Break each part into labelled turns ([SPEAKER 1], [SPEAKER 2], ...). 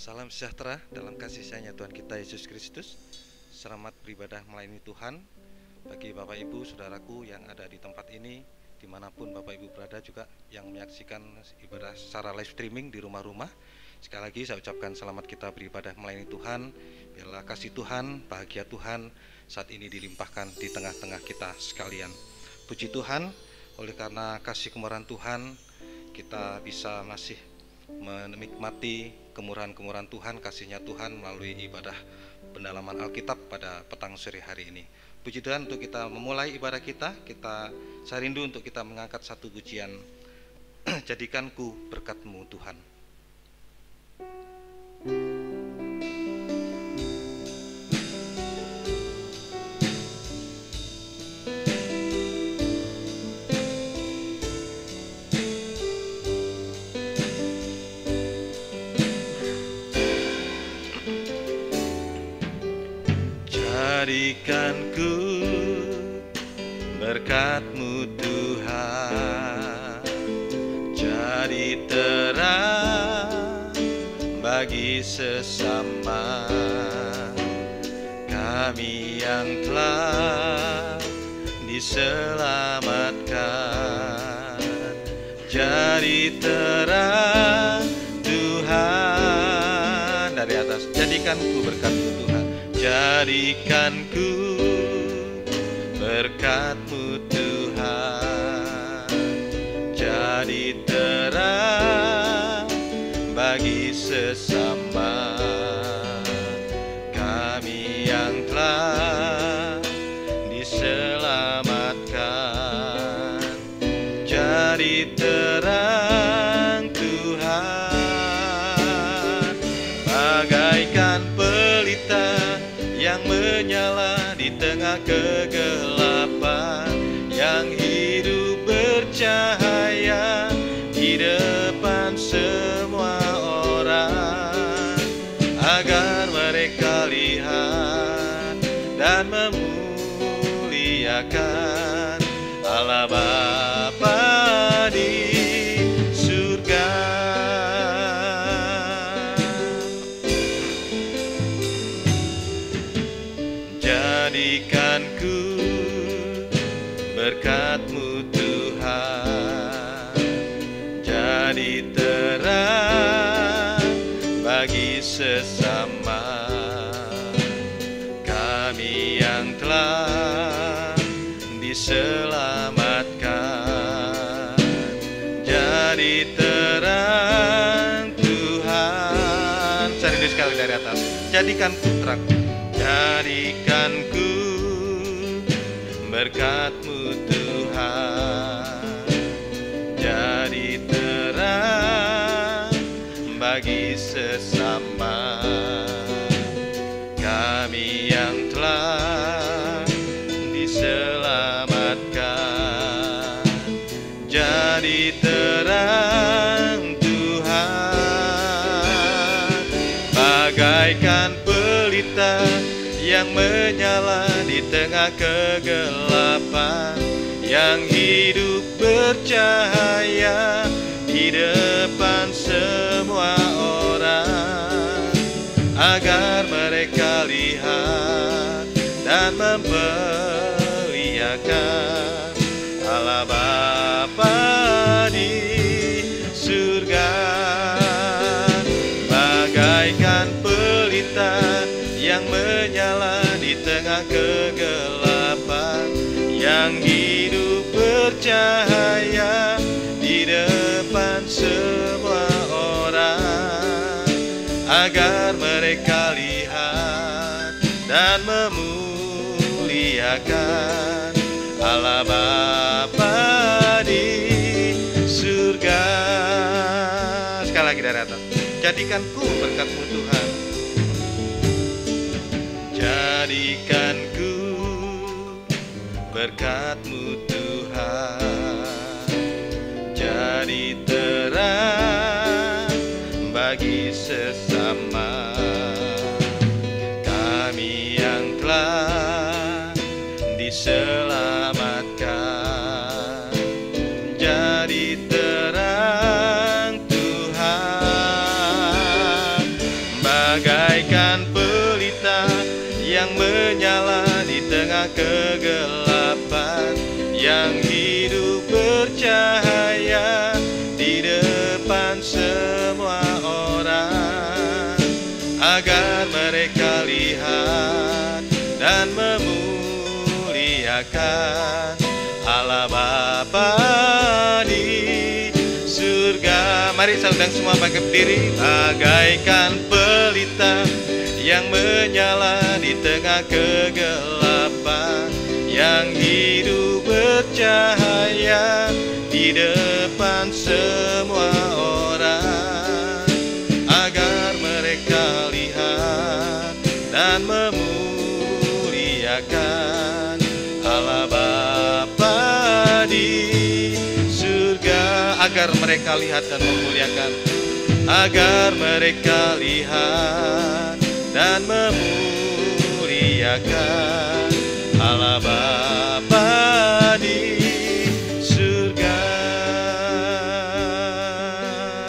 [SPEAKER 1] Salam sejahtera dalam kasih sayangnya Tuhan kita Yesus Kristus. Selamat beribadah melayani Tuhan. Bagi Bapak Ibu, Saudaraku yang ada di tempat ini, dimanapun Bapak Ibu berada juga yang menyaksikan ibadah secara live streaming di rumah-rumah, sekali lagi saya ucapkan selamat kita beribadah melayani Tuhan. Biarlah kasih Tuhan, bahagia Tuhan saat ini dilimpahkan di tengah-tengah kita sekalian. Puji Tuhan, oleh karena kasih kemurahan Tuhan, kita bisa masih menikmati kemurahan-kemurahan Tuhan, kasihnya Tuhan melalui ibadah pendalaman Alkitab pada petang sore hari ini. Puji Tuhan, untuk kita memulai ibadah kita, saya rindu untuk kita mengangkat satu pujian, Jadikanku berkat-Mu Tuhan. Jadikanku berkat-Mu Tuhan, jadi terang bagi sesama kami yang telah diselamatkan. Jadi terang Tuhan dari atas, jadikanku berkat-Mu Tuhan. Jadikanku berkat-Mu Tuhan, jadi terang bagi sesama kami yang telah diselamatkan. Jadi terang Tuhan, bagaikan pelita yang menyala di tengah kegelapan, yang hidup bercahaya di depan semua orang, agar mereka lihat dan memuliakan Allah Bapa di surga. Jadikanku berkat-Mu Tuhan, jadi terang bagi sesama kami yang telah diselamatkan. Jadi terang Tuhan, saya rindu sekali dari atas, jadikanku terang. Jadikanku berkat-Mu Tuhan, jadi terang bagi sesama kami yang telah diselamatkan. Jadi terang Tuhan, bagaikan pelita yang menyala di tengah kegelapan, yang hidup bercahaya di depan semua orang, agar mereka lihat dan memuliakan Allah Bapa di surga. Bagaikan pelita yang menyala di tengah kegelapan, yang hidup bercahaya di depan semua orang, agar mereka lihat dan memuliakan Allah Bapa di surga. Sekali lagi dari atas, jadikanku berkat-Mu Tuhan. Jadikanku berkat-Mu Tuhan, jadi terang bagi sesama kami yang telah diselamatkan. Jadi terang Tuhan, yang menyala di tengah kegelapan, yang hidup bercahaya di depan semua orang, agar mereka lihat dan memuliakan Allah Bapa di surga. Mari saya undang semua bangkit berdiri. Bagaikan pelita yang menyala di tengah kegelapan, yang hidup bercahaya di depan semua orang, agar mereka lihat dan memuliakan Allah Bapa di surga. Agar mereka lihat dan memuliakan, agar mereka lihat dan memuliakan Allah Bapa di surga.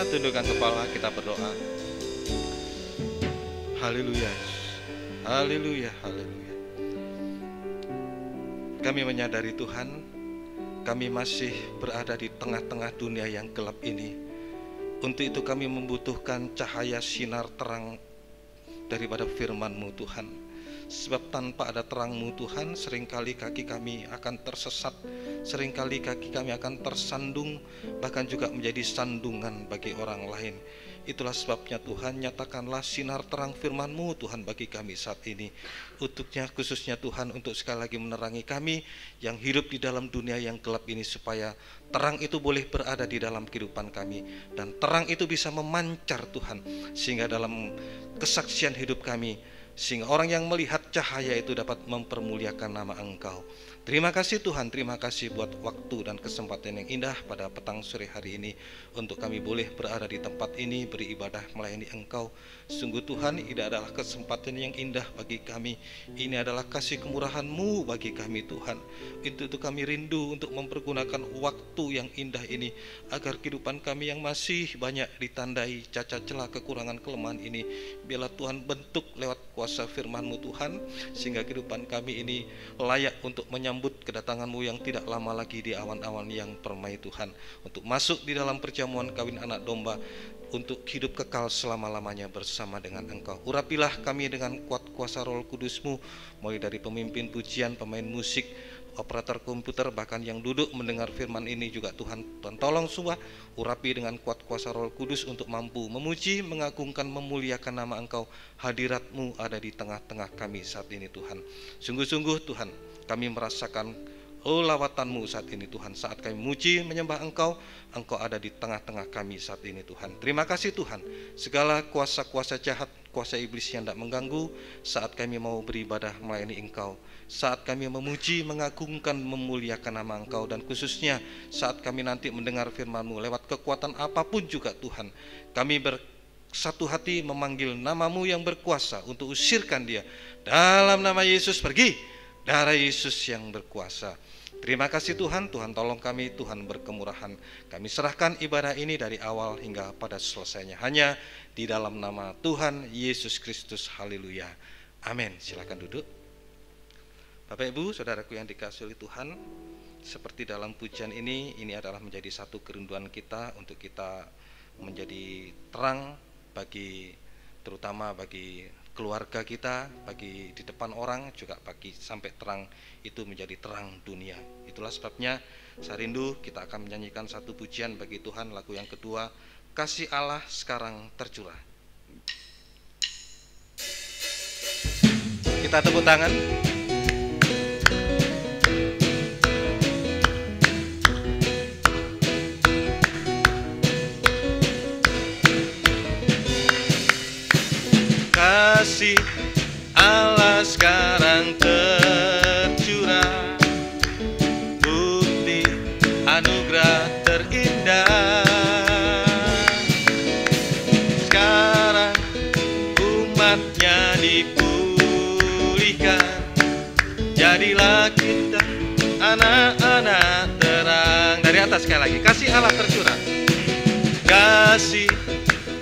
[SPEAKER 1] Tundukkan kepala, kita berdoa. Haleluya, haleluya, haleluya. Kami menyadari Tuhan, kami masih berada di tengah-tengah dunia yang gelap ini. Untuk itu kami membutuhkan cahaya sinar terang daripada firman-Mu Tuhan. Sebab tanpa ada terang-Mu Tuhan, seringkali kaki kami akan tersesat, seringkali kaki kami akan tersandung, bahkan juga menjadi sandungan bagi orang lain. Itulah sebabnya Tuhan, nyatakanlah sinar terang firman-Mu Tuhan bagi kami saat ini. Untuknya khususnya Tuhan, untuk sekali lagi menerangi kami yang hidup di dalam dunia yang gelap ini, supaya terang itu boleh berada di dalam kehidupan kami, dan terang itu bisa memancar Tuhan, sehingga dalam kesaksian hidup kami, sehingga orang yang melihat cahaya itu dapat mempermuliakan nama Engkau. Terima kasih Tuhan, terima kasih buat waktu dan kesempatan yang indah pada petang sore hari ini, untuk kami boleh berada di tempat ini, beribadah melayani Engkau. Sungguh Tuhan, ini adalah kesempatan yang indah bagi kami. Ini adalah kasih kemurahan-Mu bagi kami Tuhan. Itu kami rindu untuk mempergunakan waktu yang indah ini, agar kehidupan kami yang masih banyak ditandai cacat celah, kekurangan, kelemahan ini, biarlah Tuhan bentuk lewat kuasa firman-Mu Tuhan, sehingga kehidupan kami ini layak untuk menyambut kedatangan-Mu yang tidak lama lagi di awan-awan yang permai Tuhan, untuk masuk di dalam perjamuan kawin anak domba, untuk hidup kekal selama-lamanya bersama dengan Engkau. Urapilah kami dengan kuat kuasa Roh Kudus-Mu, mulai dari pemimpin pujian, pemain musik, operator komputer, bahkan yang duduk mendengar firman ini juga Tuhan. Tuhan tolong semua, urapi dengan kuat kuasa Roh Kudus untuk mampu memuji, mengagungkan, memuliakan nama Engkau. Hadirat-Mu ada di tengah-tengah kami saat ini Tuhan. Sungguh-sungguh Tuhan, kami merasakan lawatan-Mu saat ini Tuhan. Saat kami memuji, menyembah Engkau, Engkau ada di tengah-tengah kami saat ini Tuhan. Terima kasih Tuhan. Segala kuasa-kuasa jahat, kuasa iblis yang tidak mengganggu saat kami mau beribadah melayani Engkau, saat kami memuji, mengagungkan, memuliakan nama Engkau, dan khususnya saat kami nanti mendengar firman-Mu lewat kekuatan apapun juga Tuhan, kami bersatu hati memanggil nama-Mu yang berkuasa untuk usirkan dia. Dalam nama Yesus pergi, darah Yesus yang berkuasa. Terima kasih Tuhan, Tuhan tolong kami, Tuhan berkemurahan. Kami serahkan ibadah ini dari awal hingga pada selesainya hanya di dalam nama Tuhan Yesus Kristus. Haleluya, amin. Silakan duduk. Bapak Ibu, saudaraku yang dikasihi oleh Tuhan, seperti dalam pujian ini adalah menjadi satu kerinduan kita untuk kita menjadi terang bagi, terutama bagi keluarga kita, bagi di depan orang, juga bagi sampai terang itu menjadi terang dunia. Itulah sebabnya saya rindu kita akan menyanyikan satu pujian bagi Tuhan, lagu yang kedua, Kasih Allah Sekarang Tercurah. Kita tepuk tangan. Kasih Allah sekarang tercurah, bukti anugerah terindah. Sekarang umatnya dipulihkan, jadilah kita anak-anak terang. Dari atas sekali lagi, kasih Allah tercurah. Kasih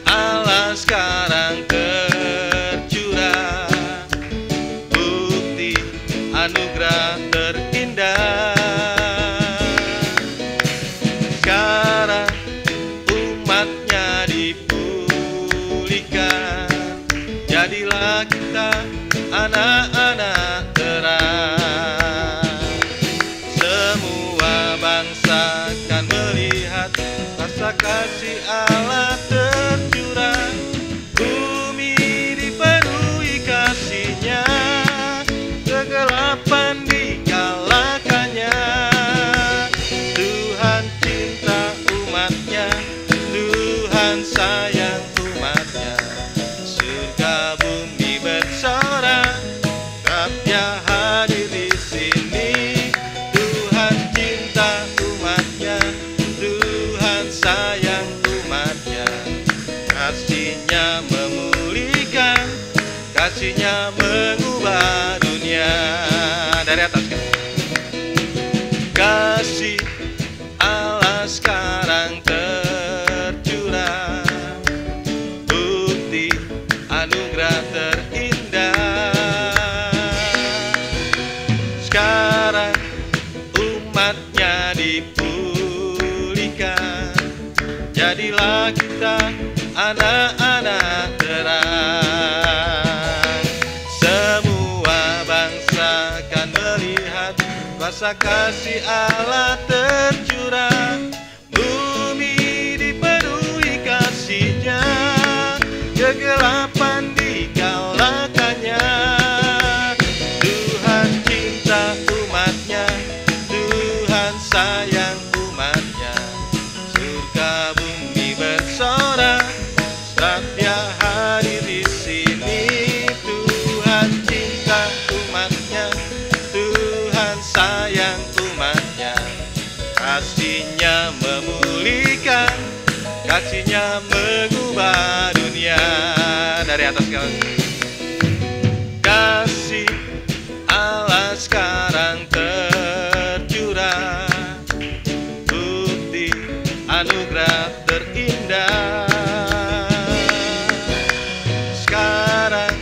[SPEAKER 1] Allah sekarang tercurah, dipulihkan. Jadilah kita anak-anak terang. Semua bangsa akan melihat rasa kasih Allah tercurah. Bumi dipenuhi kasih-Nya, kegelapan dikalahkannya. Tuhan cinta umat-Nya, Tuhan sayang umat-Nya. Surga bumi bersorak, Rabb-Nya hadir di sini. Tuhan cinta umat-Nya, Tuhan sayang umat-Nya. Kasih-Nya memulihkan, kasih-Nya mengubah dunia. Dari atas kan? Kasih Allah sekarang tercurah, bukti anugerah terindah. Sekarang umat-Nya dipulihkan. Jadilah kita anak-anak terang. Semua bangsa akan melihat kuasa kasih Allah tercurah. Bumi dipenuhi kasih-Nya, kegelapan dikalahkannya. Tuhan cinta umat-Nya, Tuhan sayang umat-Nya. Surga bumi bersorak, Rabb-Nya hadir di sini. Tuhan cinta umat-Nya, Tuhan sayang umat-Nya. Kasih-Nya memulihkan, kasih-Nya mengubah dunia. Dari atas sekarang. Kasih Allah sekarang tercurah, bukti anugerah terindah. Sekarang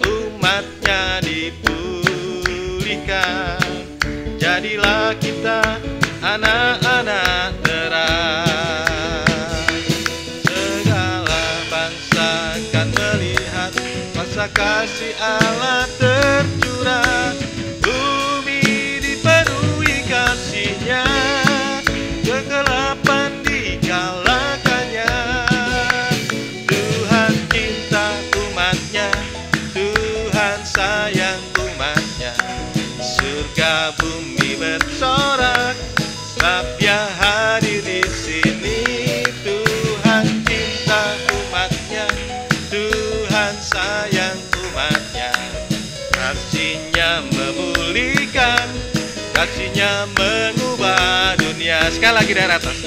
[SPEAKER 1] umat-Nya dipulihkan. Jadilah kita anak-anak terang. Segala bangsa akan melihat kuasa kasih Allah tercurah. Bumi dipenuhi kasih-Nya, kegelapan dikalahkannya. Tuhan cinta umat-Nya, Tuhan sayang umat-Nya. Surga bumi bersorak, Rabb-Nya hadir di sini. Tuhan cinta umat-Nya, Tuhan sayang umat-Nya. Kasih-Nya memulihkan, kasih-Nya mengubah dunia. Sekali lagi dari atas.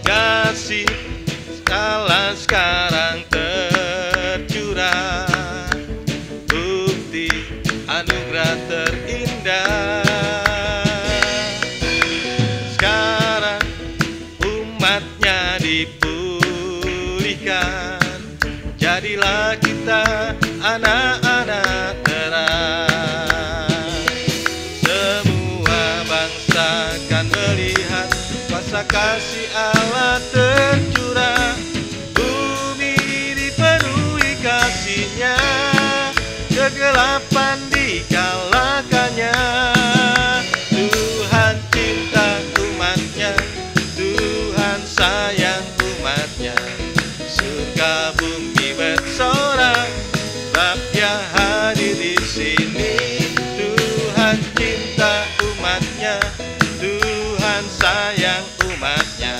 [SPEAKER 1] Kasih Allah sekarang tercurah, bukti anugerah terindah. Sekarang umat-Nya dipulihkan. Jadilah kita anak-anak terang. Semua bangsa akan melihat kuasa kasih Allah tercurah. Bumi dipenuhi kasih-Nya, kegelapan dikalahkannya. Tuhan cinta umat-Nya, Tuhan sayang umat-Nya. Surga bumi bersorak, Rabb-Nya hadir di sini. Tuhan cinta umat-Nya, Tuhan sayang umat-Nya.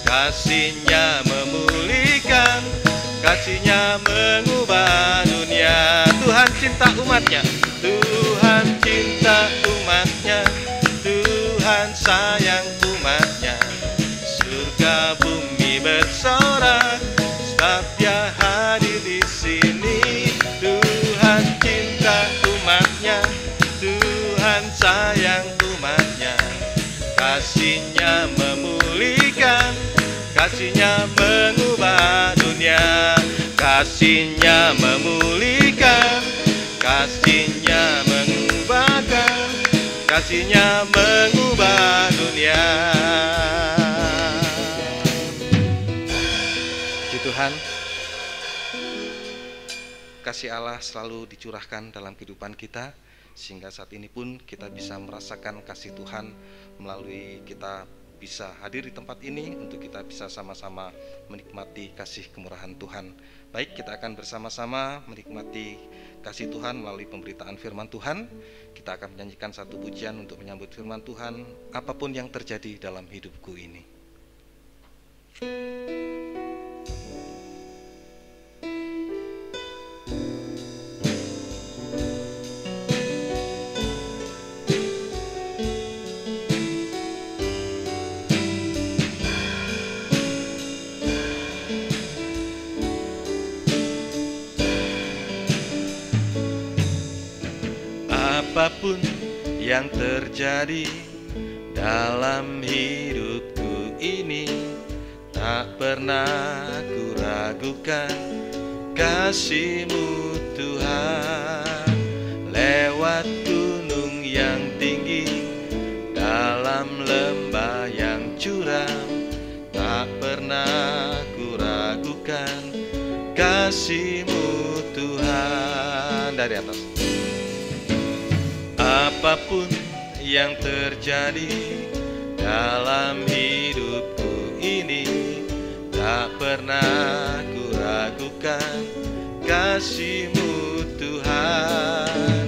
[SPEAKER 1] Kasih-Nya memulihkan, kasih-Nya mengubah dunia. Tuhan cinta umat-Nya, Tuhan cinta umat-Nya, Tuhan sayang umat-Nya. Surga bumi bersorak, Rabb-Nya hadir di sini. Tuhan cinta umat-Nya, Tuhan sayang umat-Nya. Kasih-Nya memulihkan, kasih-Nya mengubah dunia. Kasih-Nya memulihkan, kasih-Nya mengubahkan, kasih-Nya mengubah dunia. Puji Tuhan, kasih Allah selalu dicurahkan dalam kehidupan kita, sehingga saat ini pun kita bisa merasakan kasih Tuhan melalui kita bisa hadir di tempat ini untuk kita bisa sama-sama menikmati kasih kemurahan Tuhan. Baik, kita akan bersama-sama menikmati kasih Tuhan melalui pemberitaan firman Tuhan. Kita akan menyanyikan satu pujian untuk menyambut firman Tuhan, apapun yang terjadi dalam hidupku ini. Apapun yang terjadi dalam hidupku ini, tak pernah ku ragukan kasih-Mu Tuhan. Lewat gunung yang tinggi, dalam lembah yang curam, tak pernah ku ragukan kasih-Mu Tuhan. Dari atas. Apapun yang terjadi dalam hidupku ini, tak pernah ku ragukan kasih-Mu Tuhan.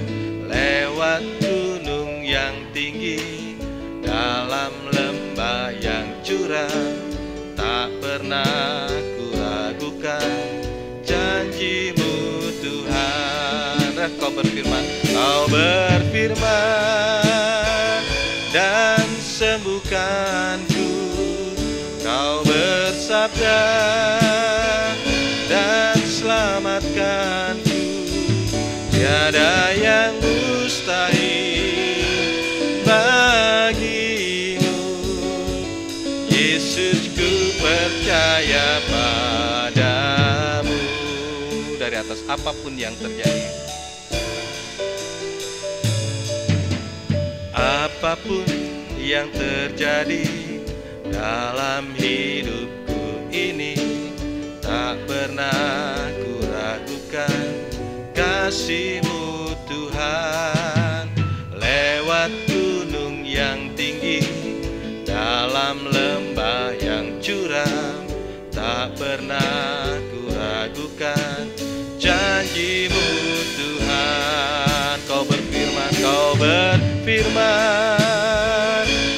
[SPEAKER 1] Lewat gunung yang tinggi, dalam lembah yang curam, tak pernah ku ragukan janji-Mu Tuhan. Kau berfirman, Kau berfirman dan sembuhkanku. Kau bersabda dan selamatkanku. Tiada yang mustahil bagi-Mu. Yesus, ku percaya padamu. Dari atas, apapun yang terjadi, apapun yang terjadi dalam hidupku ini, tak pernah ku ragukan kasih-Mu Tuhan. Lewat gunung yang tinggi, dalam lembah yang curam, tak pernah ku ragukan janji-Mu Tuhan. Kau berfirman, Kau berfirman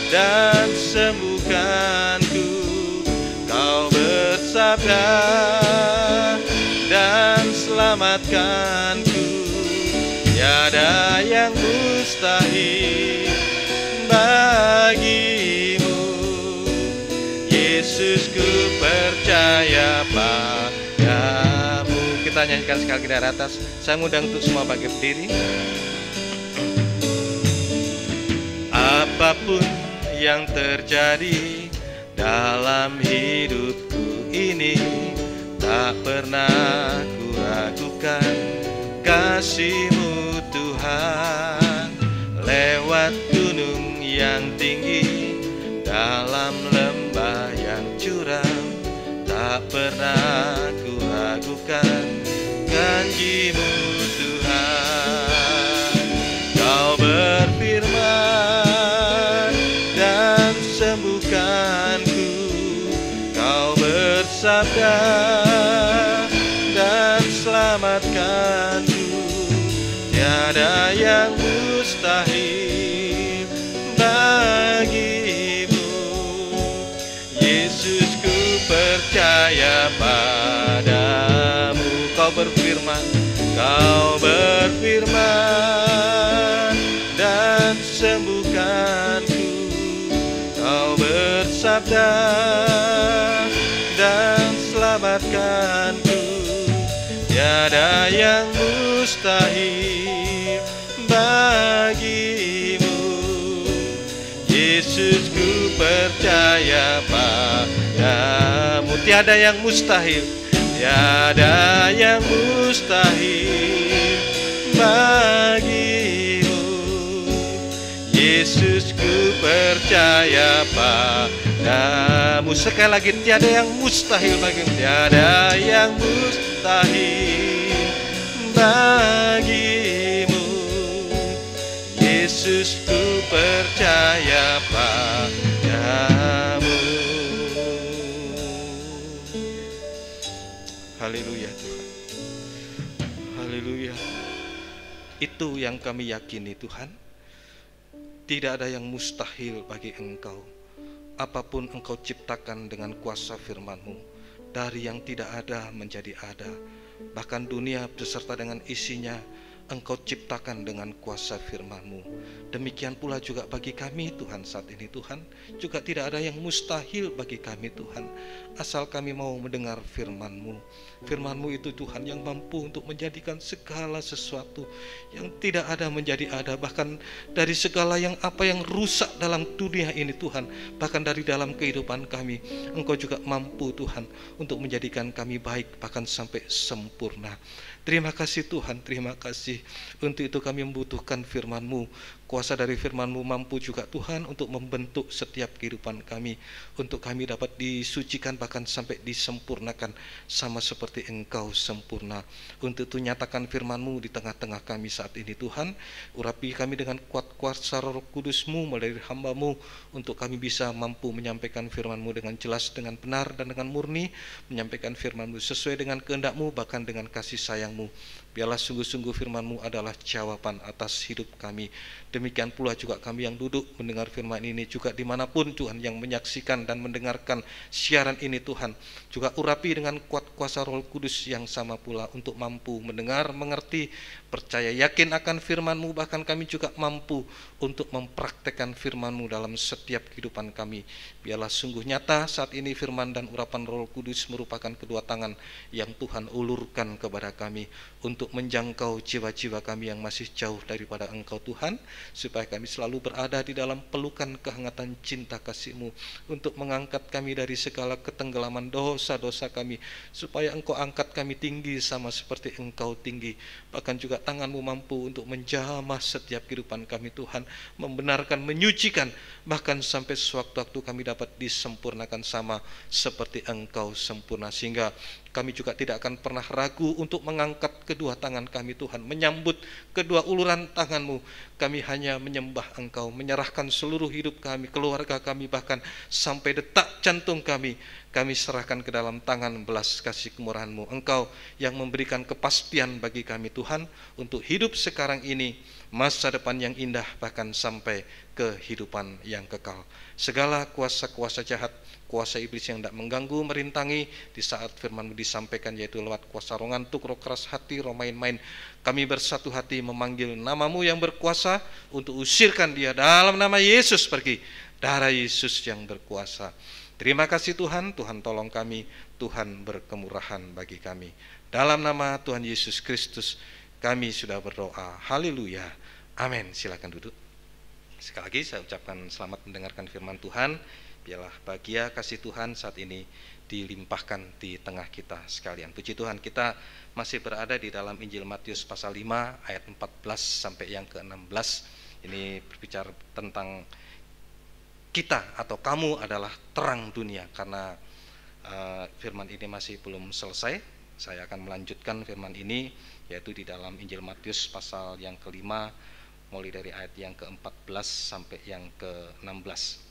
[SPEAKER 1] dan sembuhkanku. Kau bersabda dan selamatkanku. Tiada yang mustahil bagi-Mu. Yesus, ku percaya padamu. Kita nyanyikan sekali lagi dari atas. Saya ngundang untuk semua bangkit berdiri. Apapun yang terjadi dalam hidupku ini, tak pernah ku ragukan kasih-Mu Tuhan. Lewat gunung yang tinggi, dalam lembah yang curam, tak pernah ku ragukan janji-Mu Tuhan. Kau berfirman dan sembuhkanku. Kau bersabda dan selamatkanku. Tiada yang mustahil bagi-Mu. Yesus, ku percaya padamu. Kau berfirman, Kau berfirman dan sembuhkanku. Kau bersabda dan selamatkanku. Tiada yang mustahil bagi-Mu. Yesus, ku percaya padamu. Tiada yang mustahil, tiada yang mustahil bagi-Mu. Yesus, ku percaya padamu. padamu. Sekali lagi, tiada yang mustahil bagimu, tiada yang mustahil bagimu. Yesus, ku percaya padamu. Haleluya Tuhan, haleluya. Itu yang kami yakini Tuhan. Tidak ada yang mustahil bagi Engkau. Apapun Engkau ciptakan dengan kuasa firman-Mu, dari yang tidak ada menjadi ada. Bahkan dunia beserta dengan isinya Engkau ciptakan dengan kuasa firman-Mu. Demikian pula juga bagi kami Tuhan saat ini Tuhan. Juga tidak ada yang mustahil bagi kami Tuhan, asal kami mau mendengar firman-Mu. Firman-Mu itu Tuhan yang mampu untuk menjadikan segala sesuatu yang tidak ada menjadi ada. Bahkan dari segala yang apa yang rusak dalam dunia ini Tuhan, bahkan dari dalam kehidupan kami, Engkau juga mampu Tuhan untuk menjadikan kami baik, bahkan sampai sempurna. Terima kasih Tuhan, terima kasih. Untuk itu kami membutuhkan firman-Mu. Kuasa dari firman-Mu mampu juga Tuhan untuk membentuk setiap kehidupan kami, untuk kami dapat disucikan bahkan sampai disempurnakan sama seperti Engkau sempurna. Untuk itu nyatakan firman-Mu di tengah-tengah kami saat ini Tuhan. Urapi kami dengan kuat kuasa Roh Kudus-Mu melalui hamba-Mu, untuk kami bisa mampu menyampaikan firman-Mu dengan jelas, dengan benar dan dengan murni, menyampaikan firman-Mu sesuai dengan kehendak-Mu, bahkan dengan kasih sayang-Mu. Biarlah sungguh-sungguh firman-Mu adalah jawaban atas hidup kami. Demikian pula juga kami yang duduk mendengar firman ini, juga dimanapun Tuhan yang menyaksikan dan mendengarkan siaran ini Tuhan, juga urapi dengan kuat kuasa Roh Kudus yang sama pula untuk mampu mendengar, mengerti, percaya, yakin akan firman-Mu. Bahkan kami juga mampu untuk mempraktekkan firman-Mu dalam setiap kehidupan kami. Biarlah sungguh nyata saat ini firman dan urapan Roh Kudus merupakan kedua tangan yang Tuhan ulurkan kepada kami untuk menjangkau jiwa-jiwa kami yang masih jauh daripada Engkau Tuhan, supaya kami selalu berada di dalam pelukan kehangatan cinta kasih-Mu, untuk mengangkat kami dari segala ketenggelaman dosa-dosa kami, supaya Engkau angkat kami tinggi sama seperti Engkau tinggi. Bahkan juga tangan-Mu mampu untuk menjamah setiap kehidupan kami Tuhan, membenarkan, menyucikan, bahkan sampai sewaktu-waktu kami dapat disempurnakan sama seperti Engkau sempurna. Sehingga kami juga tidak akan pernah ragu untuk mengangkat kedua tangan kami Tuhan, menyambut kedua uluran tangan-Mu. Kami hanya menyembah Engkau, menyerahkan seluruh hidup kami, keluarga kami, bahkan sampai detak jantung kami serahkan ke dalam tangan belas kasih kemurahan-Mu. Engkau yang memberikan kepastian bagi kami Tuhan, untuk hidup sekarang ini, masa depan yang indah, bahkan sampai kehidupan yang kekal. Segala kuasa-kuasa jahat, kuasa iblis yang tidak mengganggu, merintangi di saat firman-Mu disampaikan, yaitu lewat kuasa roh ngantuk, roh keras hati, roh main-main, kami bersatu hati memanggil nama-Mu yang berkuasa untuk usirkan dia dalam nama Yesus pergi. Darah Yesus yang berkuasa. Terima kasih Tuhan, Tuhan tolong kami, Tuhan berkemurahan bagi kami. Dalam nama Tuhan Yesus Kristus kami sudah berdoa. Haleluya. Amin. Silakan duduk. Sekali lagi saya ucapkan selamat mendengarkan firman Tuhan. Biarlah bahagia kasih Tuhan saat ini dilimpahkan di tengah kita sekalian. Puji Tuhan, kita masih berada di dalam Injil Matius pasal 5 ayat 14 sampai yang ke-16. Ini berbicara tentang kita atau kamu adalah terang dunia. Karena firman ini masih belum selesai, saya akan melanjutkan firman ini, yaitu di dalam Injil Matius pasal yang kelima, mulai dari ayat yang ke-14 sampai yang ke-16.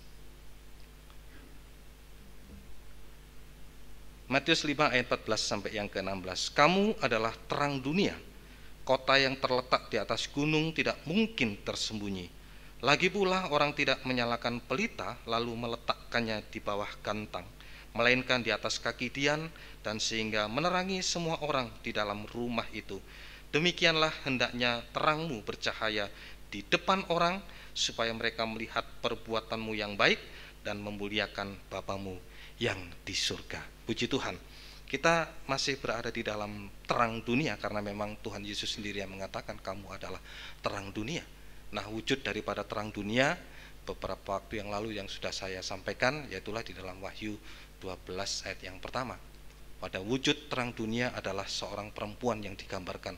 [SPEAKER 1] Matius 5 ayat 14 sampai yang ke-16. Kamu adalah terang dunia. Kota yang terletak di atas gunung tidak mungkin tersembunyi. Lagi pula orang tidak menyalakan pelita lalu meletakkannya di bawah gantang, melainkan di atas kaki tiang, dan sehingga menerangi semua orang di dalam rumah itu. Demikianlah hendaknya terangmu bercahaya di depan orang, supaya mereka melihat perbuatanmu yang baik dan memuliakan Bapamu yang di surga. Puji Tuhan, kita masih berada di dalam terang dunia, karena memang Tuhan Yesus sendiri yang mengatakan kamu adalah terang dunia. Nah, wujud daripada terang dunia beberapa waktu yang lalu yang sudah saya sampaikan, yaitulah di dalam Wahyu 12 ayat yang pertama. Pada wujud terang dunia adalah seorang perempuan yang digambarkan,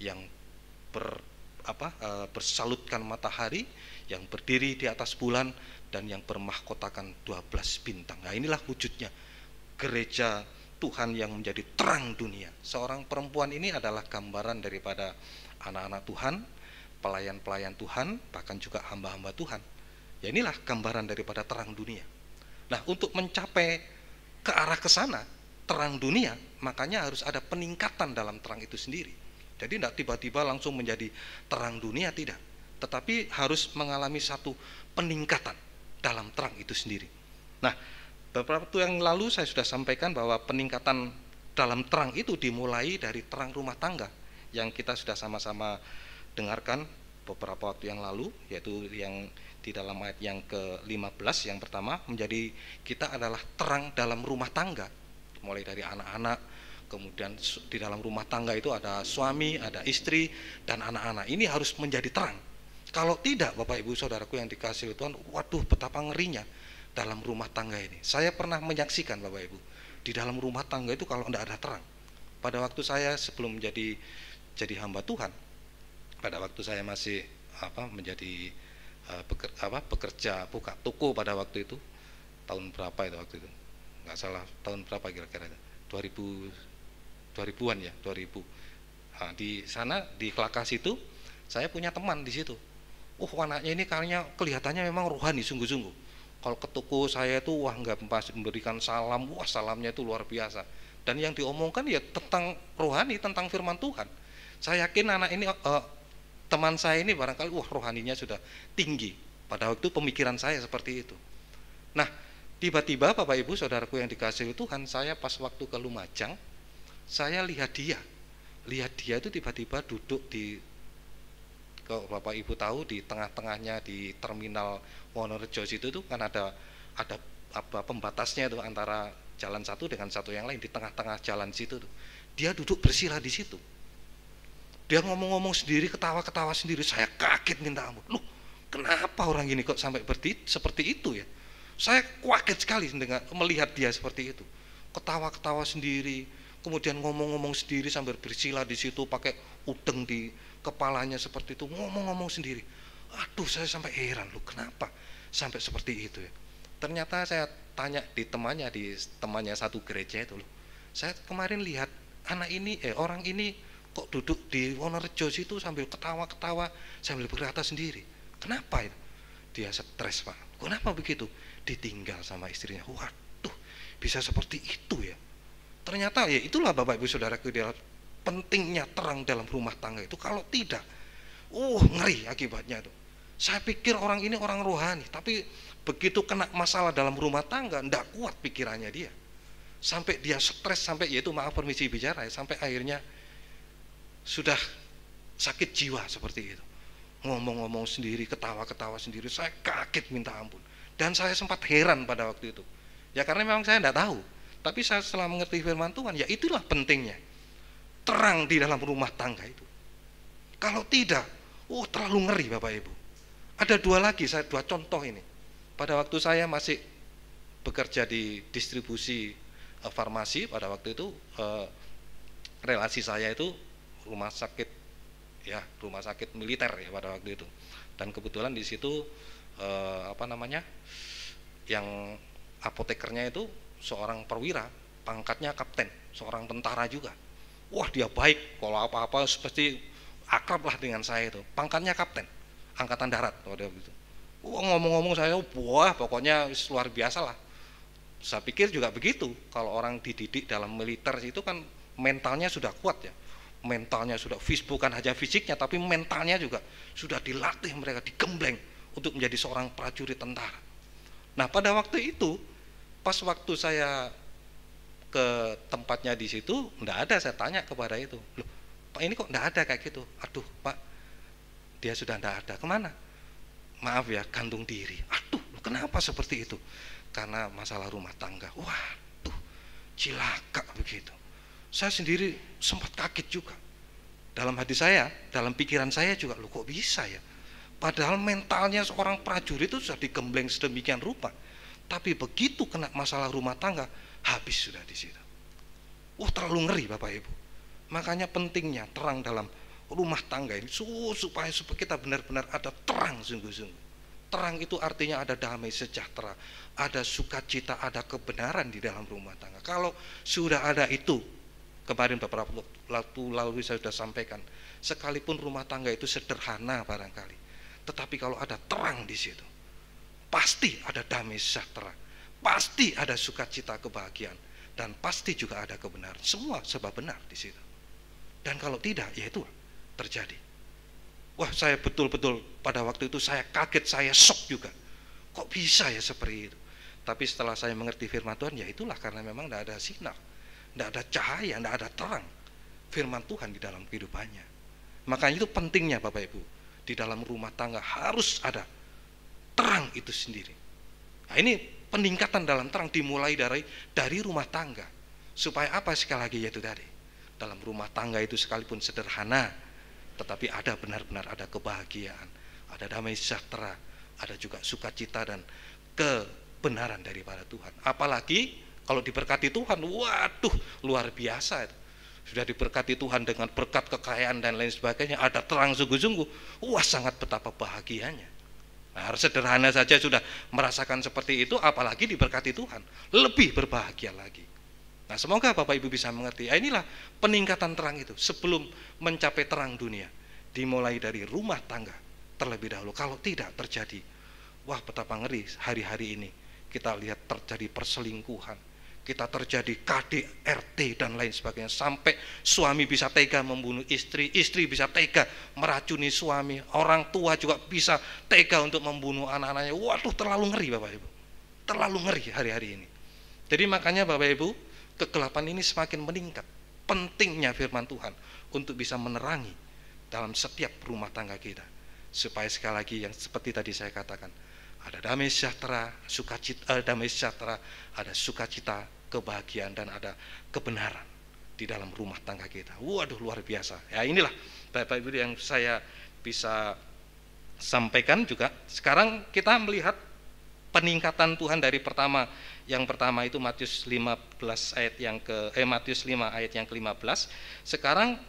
[SPEAKER 1] yang bersalutkan matahari, yang berdiri di atas bulan, dan yang bermahkotakan 12 bintang. Nah, inilah wujudnya gereja Tuhan yang menjadi terang dunia. Seorang perempuan ini adalah gambaran daripada anak-anak Tuhan, pelayan-pelayan Tuhan, bahkan juga hamba-hamba Tuhan. Ya, inilah gambaran daripada terang dunia. Nah, untuk mencapai ke arah ke sana, terang dunia, makanya harus ada peningkatan dalam terang itu sendiri. Jadi tidak tiba-tiba langsung menjadi terang dunia, tidak. Tetapi harus mengalami satu peningkatan dalam terang itu sendiri. Nah, beberapa waktu yang lalu saya sudah sampaikan bahwa peningkatan dalam terang itu dimulai dari terang rumah tangga yang kita sudah sama-sama dengarkan beberapa waktu yang lalu, yaitu yang di dalam ayat yang ke-15 yang pertama, menjadi kita adalah terang dalam rumah tangga, mulai dari anak-anak, kemudian di dalam rumah tangga itu ada suami, ada istri, dan anak-anak. Ini harus menjadi terang. Kalau tidak, Bapak Ibu Saudaraku yang dikasihi Tuhan, waduh betapa ngerinya dalam rumah tangga ini. Saya pernah menyaksikan, Bapak Ibu, di dalam rumah tangga itu kalau tidak ada terang. Pada waktu saya sebelum jadi hamba Tuhan, pada waktu saya masih menjadi bekerja buka toko pada waktu itu, tahun berapa itu waktu itu, nggak salah tahun berapa kira-kira, 2000-an ya, 2000. Nah, di sana di Kelakas itu saya punya teman di situ. Anaknya ini kelihatannya memang rohani sungguh-sungguh. Kalau ke toko saya itu nggak memberikan salam, salamnya itu luar biasa. Dan yang diomongkan ya tentang rohani, tentang firman Tuhan. Saya yakin anak ini teman saya ini barangkali rohaninya sudah tinggi. Pada waktu pemikiran saya seperti itu. Nah, tiba-tiba Bapak Ibu Saudaraku yang dikasihi Tuhan, saya pas waktu ke Lumajang, saya lihat dia itu tiba-tiba duduk di, kalau Bapak Ibu tahu, di tengah-tengahnya di terminal Wonorejo itu tuh kan ada pembatasnya itu antara jalan satu dengan satu yang lain, di tengah-tengah jalan situ tuh. Dia duduk bersila di situ. Dia ngomong-ngomong sendiri, ketawa-ketawa sendiri. Saya kaget minta ampun. Loh, kenapa orang ini kok sampai seperti itu ya? Saya kaget sekali dengan melihat dia seperti itu. Ketawa-ketawa sendiri, kemudian ngomong-ngomong sendiri sambil bersila di situ, pakai udeng di kepalanya seperti itu, ngomong-ngomong sendiri. Aduh, saya sampai heran, loh kenapa sampai seperti itu ya? Ternyata saya tanya di temannya satu gereja itu, loh, saya kemarin lihat orang ini kok duduk di Wonorejo situ sambil ketawa-ketawa, sambil berkata sendiri. Kenapa itu? Dia stres, Pak. Kenapa begitu? Ditinggal sama istrinya. Waduh, bisa seperti itu ya? Ternyata ya itulah Bapak Ibu Saudaraku, dia pentingnya terang dalam rumah tangga itu. Kalau tidak, ngeri akibatnya tuh. Saya pikir orang ini orang rohani, tapi begitu kena masalah dalam rumah tangga, tidak kuat pikirannya dia. Sampai dia stres, sampai yaitu maaf permisi bicara ya, sampai akhirnya sudah sakit jiwa seperti itu. Ngomong-ngomong sendiri, ketawa-ketawa sendiri, saya kaget minta ampun. Dan saya sempat heran pada waktu itu. Ya karena memang saya tidak tahu. Tapi saya setelah mengerti firman Tuhan, ya itulah pentingnya terang di dalam rumah tangga itu. Kalau tidak, terlalu ngeri Bapak Ibu. Ada dua contoh ini. Pada waktu saya masih bekerja di distribusi farmasi, pada waktu itu relasi saya itu rumah sakit militer ya pada waktu itu. Dan kebetulan di situ yang apotekernya itu seorang perwira, pangkatnya kapten, seorang tentara juga. Dia baik, kalau apa-apa pasti akrab lah dengan saya itu. Pangkatnya kapten, angkatan darat pada waktu itu. Ngomong-ngomong saya, pokoknya luar biasa lah. Saya pikir juga begitu, kalau orang dididik dalam militer itu kan mentalnya sudah kuat ya. Mentalnya sudah bukan hanya fisiknya, tapi mentalnya juga sudah dilatih, mereka digembleng untuk menjadi seorang prajurit tentara. Nah pada waktu itu, pas waktu saya ke tempatnya di situ, enggak ada, saya tanya kepada itu, loh Pak ini kok enggak ada kayak gitu? Aduh Pak, dia sudah enggak ada, kemana? Maaf ya, gantung diri. Aduh, kenapa seperti itu? Karena masalah rumah tangga. Waduh, cilaka begitu. Saya sendiri sempat kaget juga. Dalam hati saya, dalam pikiran saya juga, loh kok bisa ya? Padahal mentalnya seorang prajurit itu sudah digembleng sedemikian rupa. Tapi begitu kena masalah rumah tangga, habis sudah di situ. Terlalu ngeri Bapak Ibu. Makanya pentingnya terang dalam rumah tangga ini supaya kita benar-benar ada terang sungguh-sungguh. Terang itu artinya ada damai sejahtera, ada sukacita, ada kebenaran di dalam rumah tangga. Kalau sudah ada itu, kemarin beberapa waktu lalu saya sudah sampaikan, sekalipun rumah tangga itu sederhana barangkali, tetapi kalau ada terang di situ, pasti ada damai sejahtera, pasti ada sukacita, kebahagiaan, dan pasti juga ada kebenaran. Semua serba benar di situ. Dan kalau tidak, ya itu terjadi. Wah, saya betul-betul pada waktu itu saya kaget, saya shock juga. Kok bisa ya seperti itu? Tapi setelah saya mengerti firman Tuhan, ya itulah karena memang tidak ada sinar, tidak ada cahaya, tidak ada terang firman Tuhan di dalam kehidupannya. Makanya itu pentingnya Bapak Ibu, di dalam rumah tangga harus ada terang itu sendiri. Nah, ini peningkatan dalam terang dimulai dari rumah tangga. Supaya apa sekali lagi yaitu tadi, dalam rumah tangga itu sekalipun sederhana, tetapi ada benar-benar ada kebahagiaan, ada damai sejahtera, ada juga sukacita dan kebenaran daripada Tuhan. Apalagi kalau diberkati Tuhan, waduh luar biasa itu. Sudah diberkati Tuhan dengan berkat kekayaan dan lain sebagainya, ada terang sungguh-sungguh, wah sangat betapa bahagianya. Nah, harus sederhana saja sudah merasakan seperti itu, apalagi diberkati Tuhan, lebih berbahagia lagi. Nah, semoga Bapak Ibu bisa mengerti. Inilah peningkatan terang itu sebelum mencapai terang dunia. Dimulai dari rumah tangga terlebih dahulu. Kalau tidak terjadi, wah betapa ngeri hari-hari ini. Kita lihat terjadi perselingkuhan, kita terjadi KDRT dan lain sebagainya. Sampai suami bisa tega membunuh istri, istri bisa tega meracuni suami, orang tua juga bisa tega untuk membunuh anak-anaknya. Waduh, terlalu ngeri Bapak Ibu. Terlalu ngeri hari-hari ini. Jadi makanya Bapak Ibu, kegelapan ini semakin meningkat. Pentingnya firman Tuhan untuk bisa menerangi dalam setiap rumah tangga kita, supaya sekali lagi yang seperti tadi saya katakan, ada damai sejahtera, sukacita, damai sejahtera, ada sukacita, kebahagiaan, dan ada kebenaran di dalam rumah tangga kita. Waduh, luar biasa. Ya, inilah Bapak Ibu yang saya bisa sampaikan juga. Sekarang kita melihat peningkatan Tuhan dari yang pertama itu Matius 15 ayat yang Matius 5 ayat yang ke-15. Sekarang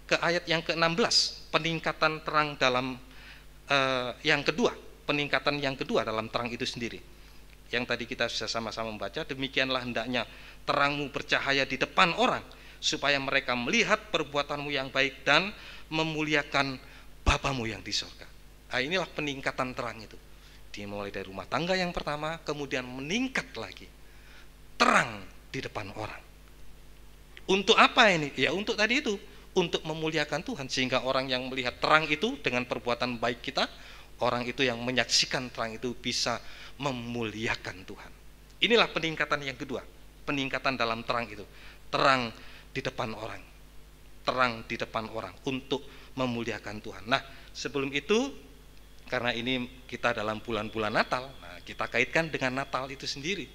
[SPEAKER 1] ke ayat yang ke-16, peningkatan terang dalam yang kedua, peningkatan yang kedua dalam terang itu sendiri. Yang tadi kita sudah sama-sama membaca, demikianlah hendaknya terangmu bercahaya di depan orang, supaya mereka melihat perbuatanmu yang baik dan memuliakan Bapamu yang di surga. Nah, inilah peningkatan terang itu. Dimulai dari rumah tangga yang pertama, kemudian meningkat lagi terang di depan orang. Untuk apa ini? Ya untuk tadi itu, untuk memuliakan Tuhan, sehingga orang yang melihat terang itu dengan perbuatan baik kita, orang itu yang menyaksikan terang itu bisa memuliakan Tuhan. Inilah peningkatan yang kedua, peningkatan dalam terang itu, terang di depan orang, terang di depan orang untuk memuliakan Tuhan. Nah, sebelum itu, karena ini kita dalam bulan-bulan Natal, nah kita kaitkan dengan Natal itu sendiri,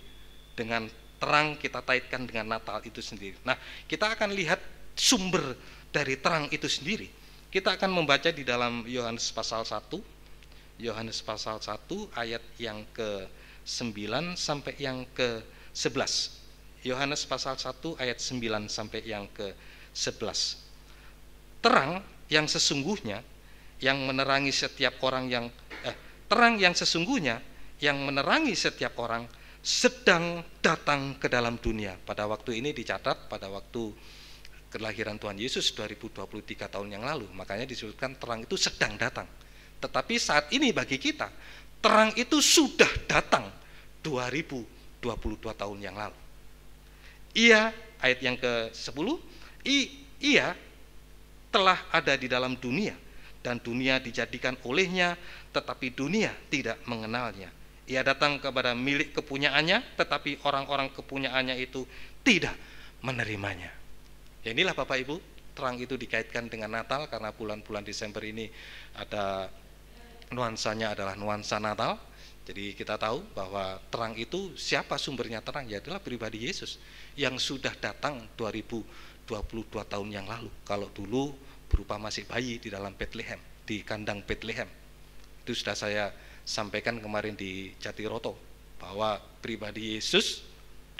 [SPEAKER 1] dengan terang kita kaitkan dengan Natal itu sendiri. Nah, kita akan lihat sumber dari terang itu sendiri. Kita akan membaca di dalam Yohanes pasal 1, Yohanes pasal 1 ayat yang ke-9 sampai yang ke-11. Yohanes pasal 1 ayat 9 sampai yang ke-11. Terang yang sesungguhnya yang menerangi setiap orang yang terang yang sesungguhnya yang menerangi setiap orang sedang datang ke dalam dunia. Pada waktu ini dicatat pada waktu kelahiran Tuhan Yesus 2023 tahun yang lalu. Makanya disebutkan terang itu sedang datang. Tetapi saat ini bagi kita, terang itu sudah datang 2022 tahun yang lalu. Ia, ayat yang ke-10, ia telah ada di dalam dunia, dan dunia dijadikan olehnya, tetapi dunia tidak mengenalnya. Ia datang kepada milik kepunyaannya, tetapi orang-orang kepunyaannya itu tidak menerimanya. Ya, inilah Bapak Ibu, terang itu dikaitkan dengan Natal, karena bulan-bulan Desember ini ada nuansanya adalah nuansa Natal. Jadi kita tahu bahwa terang itu, siapa sumbernya terang? Ya adalah pribadi Yesus yang sudah datang 2022 tahun yang lalu. Kalau dulu berupa masih bayi di dalam Bethlehem, di kandang Bethlehem. Itu sudah saya sampaikan kemarin di Jatiroto, bahwa pribadi Yesus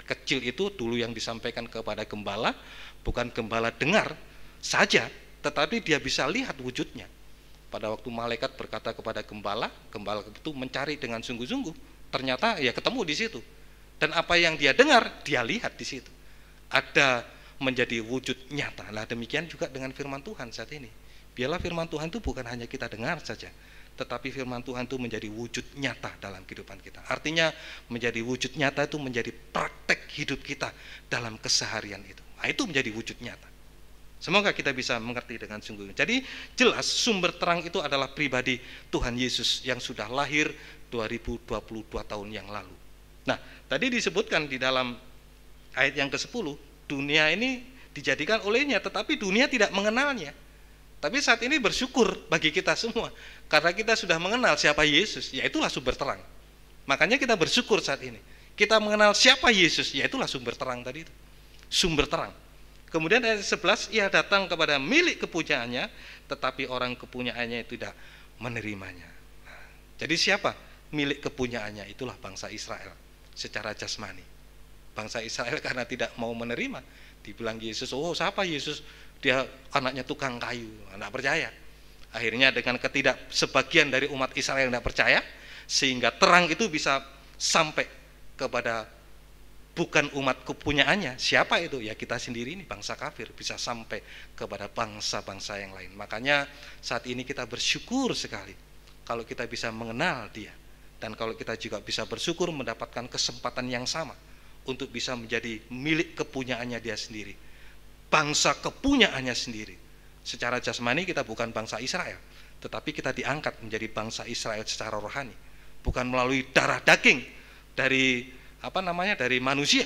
[SPEAKER 1] kecil itu dulu yang disampaikan kepada gembala, bukan gembala dengar saja, tetapi dia bisa lihat wujudnya. pada waktu malaikat berkata kepada gembala, gembala itu mencari dengan sungguh-sungguh, ternyata ya ketemu di situ. Dan apa yang dia dengar, dia lihat di situ. Ada menjadi wujud nyata. Nah, demikian juga dengan firman Tuhan saat ini. Biarlah firman Tuhan itu bukan hanya kita dengar saja, tetapi firman Tuhan itu menjadi wujud nyata dalam kehidupan kita. Artinya menjadi wujud nyata itu menjadi praktek hidup kita dalam keseharian itu. Nah, itu menjadi wujud nyata. Semoga kita bisa mengerti dengan sungguh. Jadi jelas sumber terang itu adalah pribadi Tuhan Yesus yang sudah lahir 2022 tahun yang lalu. Nah, tadi disebutkan di dalam ayat yang ke-10, dunia ini dijadikan olehnya, tetapi dunia tidak mengenalnya. Tapi saat ini bersyukur bagi kita semua, karena kita sudah mengenal siapa Yesus, yaitulah sumber terang. Makanya kita bersyukur saat ini. Kita mengenal siapa Yesus, yaitulah sumber terang tadi itu. Sumber terang. Kemudian ayat 11, ia datang kepada milik kepunyaannya, tetapi orang kepunyaannya tidak menerimanya. Nah, jadi siapa milik kepunyaannya? Itulah bangsa Israel secara jasmani. Bangsa Israel karena tidak mau menerima, dibilang Yesus, oh siapa Yesus? Dia anaknya tukang kayu, tidak percaya. Akhirnya dengan sebagian dari umat Israel yang tidak percaya, sehingga terang itu bisa sampai kepada bukan umat kepunyaannya. Siapa itu? Ya kita sendiri ini, bangsa kafir, bisa sampai kepada bangsa-bangsa yang lain. Makanya saat ini kita bersyukur sekali kalau kita bisa mengenal Dia, dan kalau kita juga bisa bersyukur mendapatkan kesempatan yang sama untuk bisa menjadi milik kepunyaannya Dia sendiri, bangsa kepunyaannya sendiri. Secara jasmani kita bukan bangsa Israel, tetapi kita diangkat menjadi bangsa Israel secara rohani, bukan melalui darah daging dari dari manusia,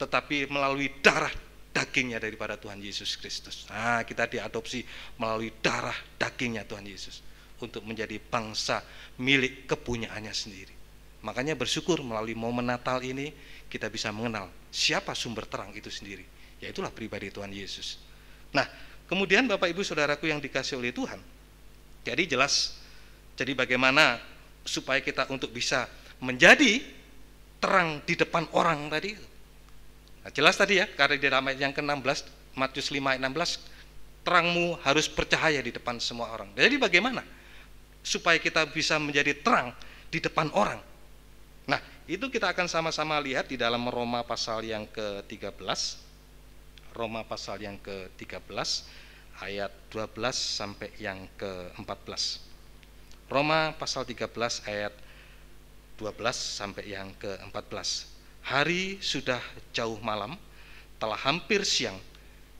[SPEAKER 1] tetapi melalui darah dagingnya daripada Tuhan Yesus Kristus. Nah, kita diadopsi melalui darah dagingnya Tuhan Yesus untuk menjadi bangsa milik kepunyaannya sendiri. Makanya bersyukur melalui momen Natal ini kita bisa mengenal siapa sumber terang itu sendiri, yaitulah pribadi Tuhan Yesus. Nah, kemudian Bapak Ibu Saudaraku yang dikasihi oleh Tuhan, jadi jelas, jadi bagaimana supaya kita untuk bisa menjadi terang di depan orang tadi. Nah, jelas tadi ya, karena di dalam ayat yang ke-16, Matius 5 ayat 16, terangmu harus bercahaya di depan semua orang. Jadi bagaimana supaya kita bisa menjadi terang di depan orang? Nah, itu kita akan sama-sama lihat di dalam Roma pasal yang ke-13. Roma pasal yang ke-13 ayat 12 sampai yang ke-14. Roma pasal 13 ayat 12 sampai yang ke-14. Hari sudah jauh malam, telah hampir siang.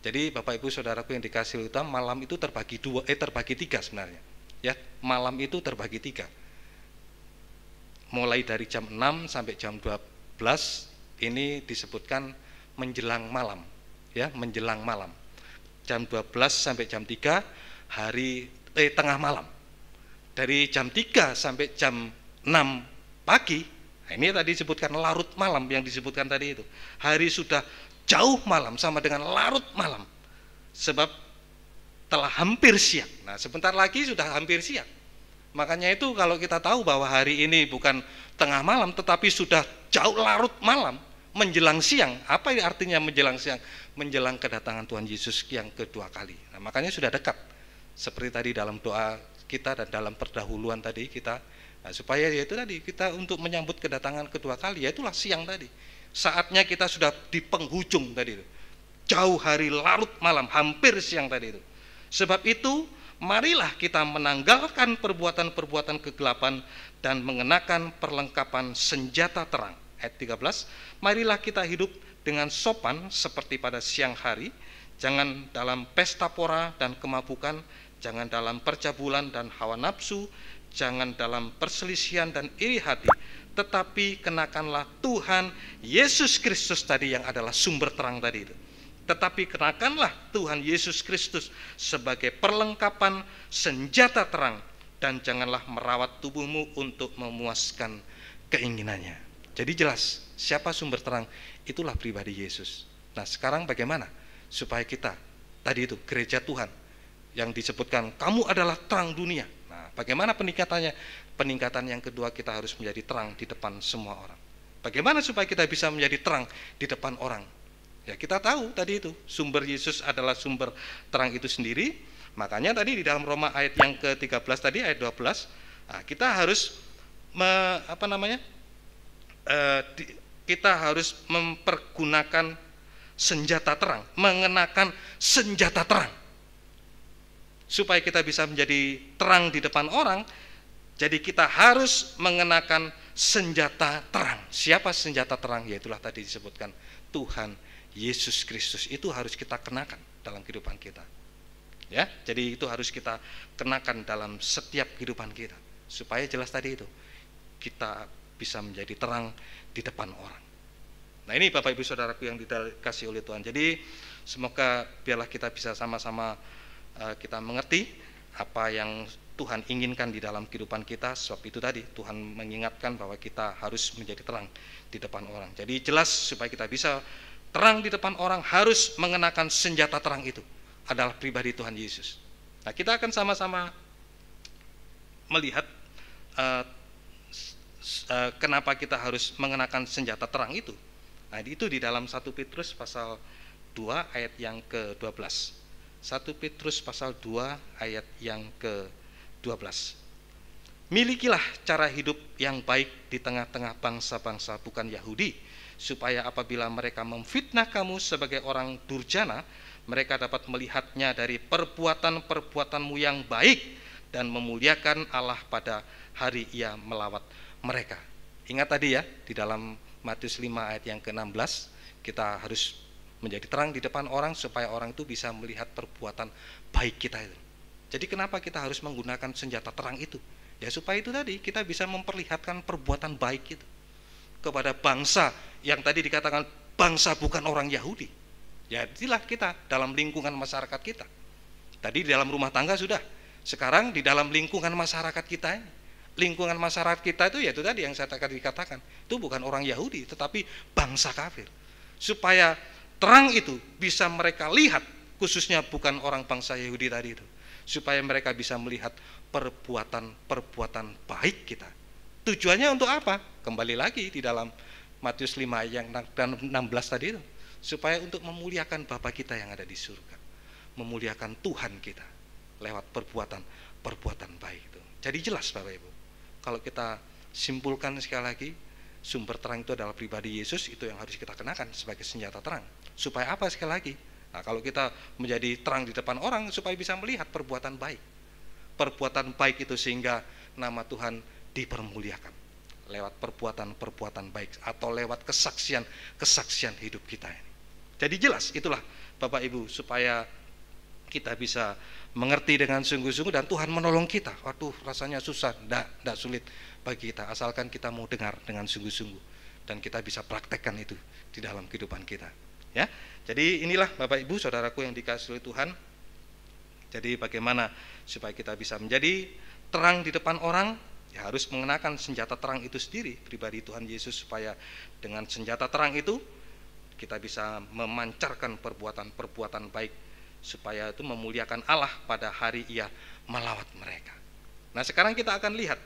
[SPEAKER 1] Jadi Bapak Ibu Saudaraku yang dikasihi Tuhan, malam itu terbagi tiga sebenarnya. Ya, malam itu terbagi tiga. Mulai dari jam 6 sampai jam 12 ini disebutkan menjelang malam, ya, menjelang malam. Jam 12 sampai jam 3 tengah malam. Dari jam 3 sampai jam 6 pagi, nah ini tadi disebutkan larut malam yang disebutkan tadi itu. Hari sudah jauh malam sama dengan larut malam, sebab telah hampir siang. Nah, sebentar lagi sudah hampir siang. Makanya itu kalau kita tahu bahwa hari ini bukan tengah malam, tetapi sudah jauh larut malam, menjelang siang. Apa artinya menjelang siang? Menjelang kedatangan Tuhan Yesus yang kedua kali. Nah, makanya sudah dekat. Seperti tadi dalam doa kita dan dalam perdahuluan tadi kita, nah, supaya yaitu tadi kita untuk menyambut kedatangan kedua kali, yaitulah siang tadi. Saatnya kita sudah di penghujung tadi itu. Jauh hari larut malam, hampir siang tadi itu. Sebab itu, marilah kita menanggalkan perbuatan-perbuatan kegelapan dan mengenakan perlengkapan senjata terang. Ayat 13, marilah kita hidup dengan sopan seperti pada siang hari, jangan dalam pesta pora dan kemabukan, jangan dalam percabulan dan hawa nafsu, jangan dalam perselisihan dan iri hati, tetapi kenakanlah Tuhan Yesus Kristus tadi yang adalah sumber terang tadi itu. Tetapi kenakanlah Tuhan Yesus Kristus sebagai perlengkapan senjata terang, dan janganlah merawat tubuhmu untuk memuaskan keinginannya. Jadi jelas siapa sumber terang, itulah pribadi Yesus. Nah, sekarang bagaimana supaya kita tadi itu gereja Tuhan yang disebutkan kamu adalah terang dunia. Nah, bagaimana peningkatannya? Peningkatan yang kedua, kita harus menjadi terang di depan semua orang. Bagaimana supaya kita bisa menjadi terang di depan orang? Ya, kita tahu tadi itu sumber Yesus adalah sumber terang itu sendiri. Makanya tadi di dalam Roma ayat yang ke-13 tadi, ayat 12, nah, kita harus kita harus mempergunakan senjata terang, mengenakan senjata terang, supaya kita bisa menjadi terang di depan orang. Jadi kita harus mengenakan senjata terang. Siapa senjata terang? Yaitulah tadi disebutkan Tuhan Yesus Kristus. Itu harus kita kenakan dalam kehidupan kita. Ya, jadi itu harus kita kenakan dalam setiap kehidupan kita, supaya jelas tadi itu kita bisa menjadi terang di depan orang. Nah, ini Bapak Ibu Saudaraku yang dikasihi oleh Tuhan. Jadi semoga biarlah kita bisa sama-sama kita mengerti apa yang Tuhan inginkan di dalam kehidupan kita. Sebab itu tadi Tuhan mengingatkan bahwa kita harus menjadi terang di depan orang. Jadi jelas supaya kita bisa terang di depan orang, harus mengenakan senjata terang itu adalah pribadi Tuhan Yesus. Nah, kita akan sama-sama melihat kenapa kita harus mengenakan senjata terang itu. Nah, itu di dalam 1 Petrus pasal 2 ayat yang ke-12. 1 Petrus pasal 2 ayat yang ke-12. Milikilah cara hidup yang baik di tengah-tengah bangsa-bangsa bukan Yahudi, supaya apabila mereka memfitnah kamu sebagai orang durjana, mereka dapat melihatnya dari perbuatan-perbuatanmu yang baik dan memuliakan Allah pada hari Ia melawat mereka. Ingat tadi ya, di dalam Matius 5 ayat yang ke-16, kita harus menjadi terang di depan orang supaya orang itu bisa melihat perbuatan baik kita itu. Jadi kenapa kita harus menggunakan senjata terang itu? Ya supaya itu tadi kita bisa memperlihatkan perbuatan baik itu kepada bangsa yang tadi dikatakan bangsa bukan orang Yahudi. Ya inilah kita dalam lingkungan masyarakat kita. Tadi di dalam rumah tangga sudah, sekarang di dalam lingkungan masyarakat kita ini. Lingkungan masyarakat kita itu yaitu tadi yang saya tadi katakan, itu bukan orang Yahudi tetapi bangsa kafir. Supaya terang itu bisa mereka lihat, khususnya bukan orang bangsa Yahudi tadi itu, supaya mereka bisa melihat perbuatan baik kita. Tujuannya untuk apa? Kembali lagi di dalam Matius 5 yang 16 tadi itu, supaya untuk memuliakan Bapa kita yang ada di surga, memuliakan Tuhan kita lewat perbuatan baik itu. Jadi jelas Bapak Ibu, kalau kita simpulkan sekali lagi, sumber terang itu adalah pribadi Yesus. Itu yang harus kita kenakan sebagai senjata terang. Supaya apa sekali lagi? Nah, kalau kita menjadi terang di depan orang, supaya bisa melihat perbuatan baik. Perbuatan baik itu sehingga nama Tuhan dipermuliakan lewat perbuatan baik atau lewat kesaksian hidup kita ini. Jadi jelas itulah Bapak Ibu, supaya kita bisa mengerti dengan sungguh-sungguh dan Tuhan menolong kita. Waduh, rasanya susah, tidak sulit bagi kita, asalkan kita mau dengar dengan sungguh-sungguh dan kita bisa praktekkan itu di dalam kehidupan kita. Ya, jadi inilah Bapak Ibu Saudaraku yang dikasihi oleh Tuhan. Jadi bagaimana supaya kita bisa menjadi terang di depan orang? Ya harus mengenakan senjata terang itu sendiri, pribadi Tuhan Yesus, supaya dengan senjata terang itu kita bisa memancarkan perbuatan baik, supaya itu memuliakan Allah pada hari Ia melawat mereka. Nah, sekarang kita akan lihat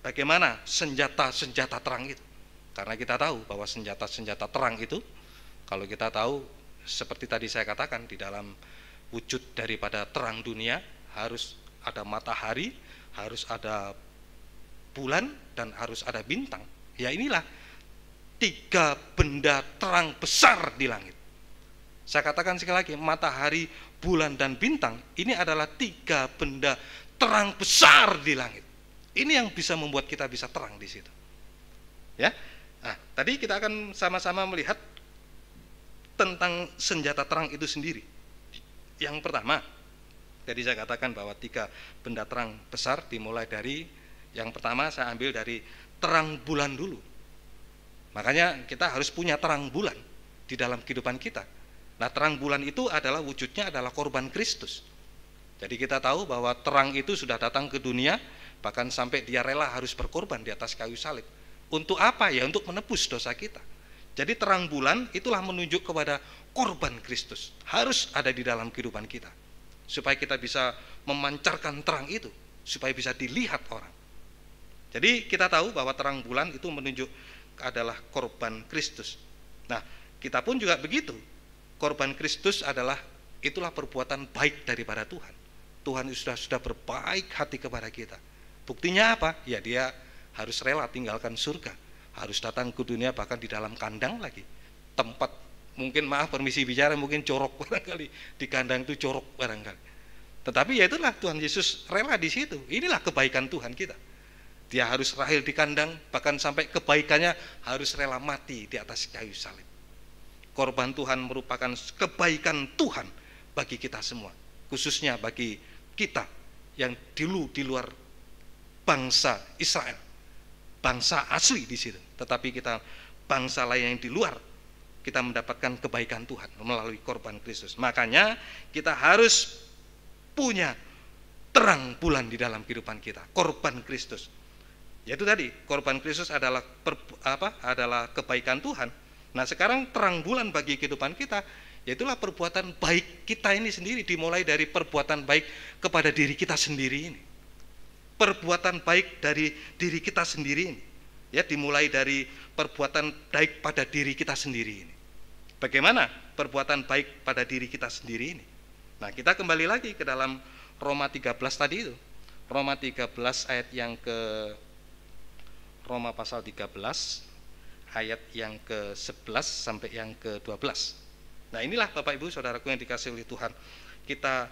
[SPEAKER 1] bagaimana senjata terang itu. Karena kita tahu bahwa senjata terang itu, kalau kita tahu seperti tadi saya katakan, di dalam wujud daripada terang dunia harus ada matahari, harus ada bulan, dan harus ada bintang. Ya inilah 3 benda terang besar di langit. Saya katakan sekali lagi, matahari, bulan, dan bintang ini adalah 3 benda terang besar di langit. Ini yang bisa membuat kita bisa terang di situ. Ya. Nah, tadi kita akan sama-sama melihat tentang senjata terang itu sendiri. Yang pertama, jadi saya katakan bahwa 3 benda terang besar, dimulai dari yang pertama saya ambil dari terang bulan dulu. Makanya kita harus punya terang bulan di dalam kehidupan kita. Nah, terang bulan itu adalah wujudnya adalah korban Kristus. Jadi kita tahu bahwa terang itu sudah datang ke dunia, bahkan sampai Dia rela harus berkorban di atas kayu salib. Untuk apa? Ya untuk menebus dosa kita. Jadi terang bulan itulah menunjuk kepada korban Kristus. Harus ada di dalam kehidupan kita, supaya kita bisa memancarkan terang itu, supaya bisa dilihat orang. Jadi kita tahu bahwa terang bulan itu menunjuk adalah korban Kristus. Nah, kita pun juga begitu. Korban Kristus itulah perbuatan baik daripada Tuhan. Tuhan sudah berbaik hati kepada kita. Buktinya apa? Ya dia harus rela tinggalkan surga, harus datang ke dunia, bahkan di dalam kandang lagi, tempat mungkin, maaf permisi bicara, mungkin corok barangkali, di kandang itu corok barangkali. Tetapi ya itulah, Tuhan Yesus rela di situ. Inilah kebaikan Tuhan kita. Dia harus rahil di kandang, bahkan sampai kebaikannya harus rela mati di atas kayu salib. Korban Tuhan merupakan kebaikan Tuhan bagi kita semua, khususnya bagi kita yang dulu di luar bangsa Israel, bangsa asli di situ. Tetapi kita bangsa lain yang di luar, kita mendapatkan kebaikan Tuhan melalui korban Kristus. Makanya kita harus punya terang bulan di dalam kehidupan kita, korban Kristus. Yaitu tadi, korban Kristus adalah adalah kebaikan Tuhan. Nah, sekarang terang bulan bagi kehidupan kita, yaitulah perbuatan baik kita ini sendiri, dimulai dari perbuatan baik kepada diri kita sendiri ini. Perbuatan baik dari diri kita sendiri ini, ya, dimulai dari perbuatan baik pada diri kita sendiri ini. Bagaimana perbuatan baik pada diri kita sendiri ini? Nah, kita kembali lagi ke dalam Roma 13 tadi itu. Roma 13 ayat yang ke Roma pasal 13 ayat yang ke-11 sampai yang ke-12. Nah, inilah Bapak Ibu Saudaraku yang dikasihi oleh Tuhan. Kita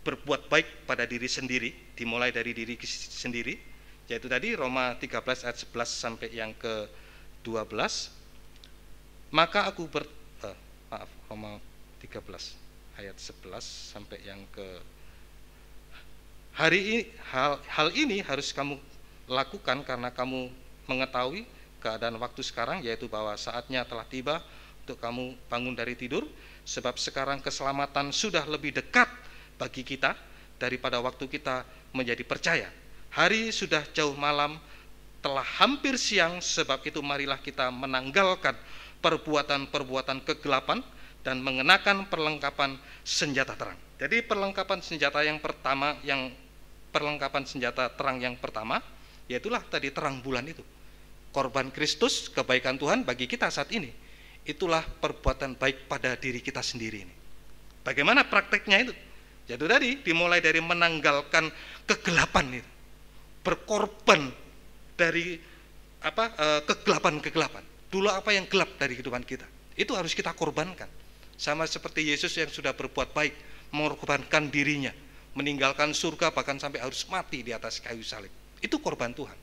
[SPEAKER 1] berbuat baik pada diri sendiri, dimulai dari diri sendiri, yaitu tadi Roma 13 ayat 11 sampai yang ke-12. Maka aku Roma 13 ayat 11 sampai yang ke hal ini harus kamu lakukan karena kamu mengetahui keadaan waktu sekarang, yaitu bahwa saatnya telah tiba untuk kamu bangun dari tidur, sebab sekarang keselamatan sudah lebih dekat bagi kita daripada waktu kita menjadi percaya. Hari sudah jauh malam, telah hampir siang, sebab itu marilah kita menanggalkan perbuatan-perbuatan kegelapan dan mengenakan perlengkapan senjata terang. Jadi perlengkapan senjata yang pertama, perlengkapan senjata terang yang pertama, yaitulah tadi terang bulan itu. Korban Kristus, kebaikan Tuhan bagi kita saat ini. Itulah perbuatan baik pada diri kita sendiri ini. Bagaimana prakteknya itu? Yaitu tadi dimulai dari menanggalkan kegelapan itu, berkorban dari kegelapan-kegelapan. Dulu apa yang gelap dari kehidupan kita, itu harus kita korbankan. Sama seperti Yesus yang sudah berbuat baik, mengorbankan dirinya, meninggalkan surga, bahkan sampai harus mati di atas kayu salib. Itu korban Tuhan.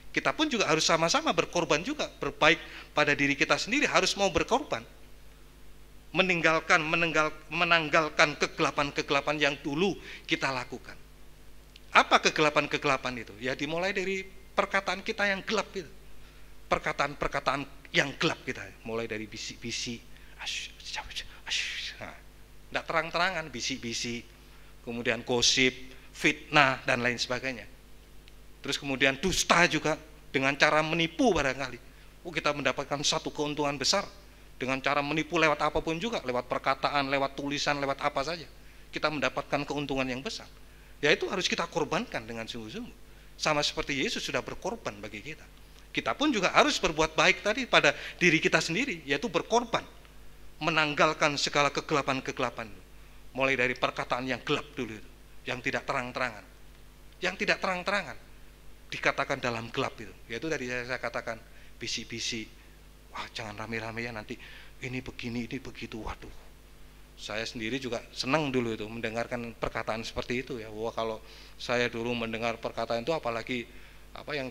[SPEAKER 1] Kita pun juga harus sama-sama berkorban juga, berbaik pada diri kita sendiri, harus mau berkorban. Menanggalkan kegelapan-kegelapan yang dulu kita lakukan. Apa kegelapan-kegelapan itu? Ya dimulai dari perkataan kita yang gelap itu. Perkataan-perkataan yang gelap kita, mulai dari bisik-bisik, tidak terang-terangan, bisik-bisik, kemudian gosip, fitnah, dan lain sebagainya. Terus kemudian dusta juga, dengan cara menipu barangkali. Kita mendapatkan satu keuntungan besar dengan cara menipu lewat apapun juga, lewat perkataan, lewat tulisan, lewat apa saja. Kita mendapatkan keuntungan yang besar. Ya itu harus kita korbankan dengan sungguh-sungguh. Sama seperti Yesus sudah berkorban bagi kita. Kita pun juga harus berbuat baik tadi pada diri kita sendiri, yaitu berkorban. Menanggalkan segala kegelapan-kegelapan. Mulai dari perkataan yang gelap dulu itu, yang tidak terang-terangan. Yang tidak terang-terangan dikatakan dalam gelap itu. Yaitu tadi saya katakan bisik-bisik. Wah, jangan rame-rame ya, nanti ini begini, ini begitu. Waduh, saya sendiri juga senang dulu itu mendengarkan perkataan seperti itu ya. Wah, kalau saya dulu mendengar perkataan itu, apalagi apa yang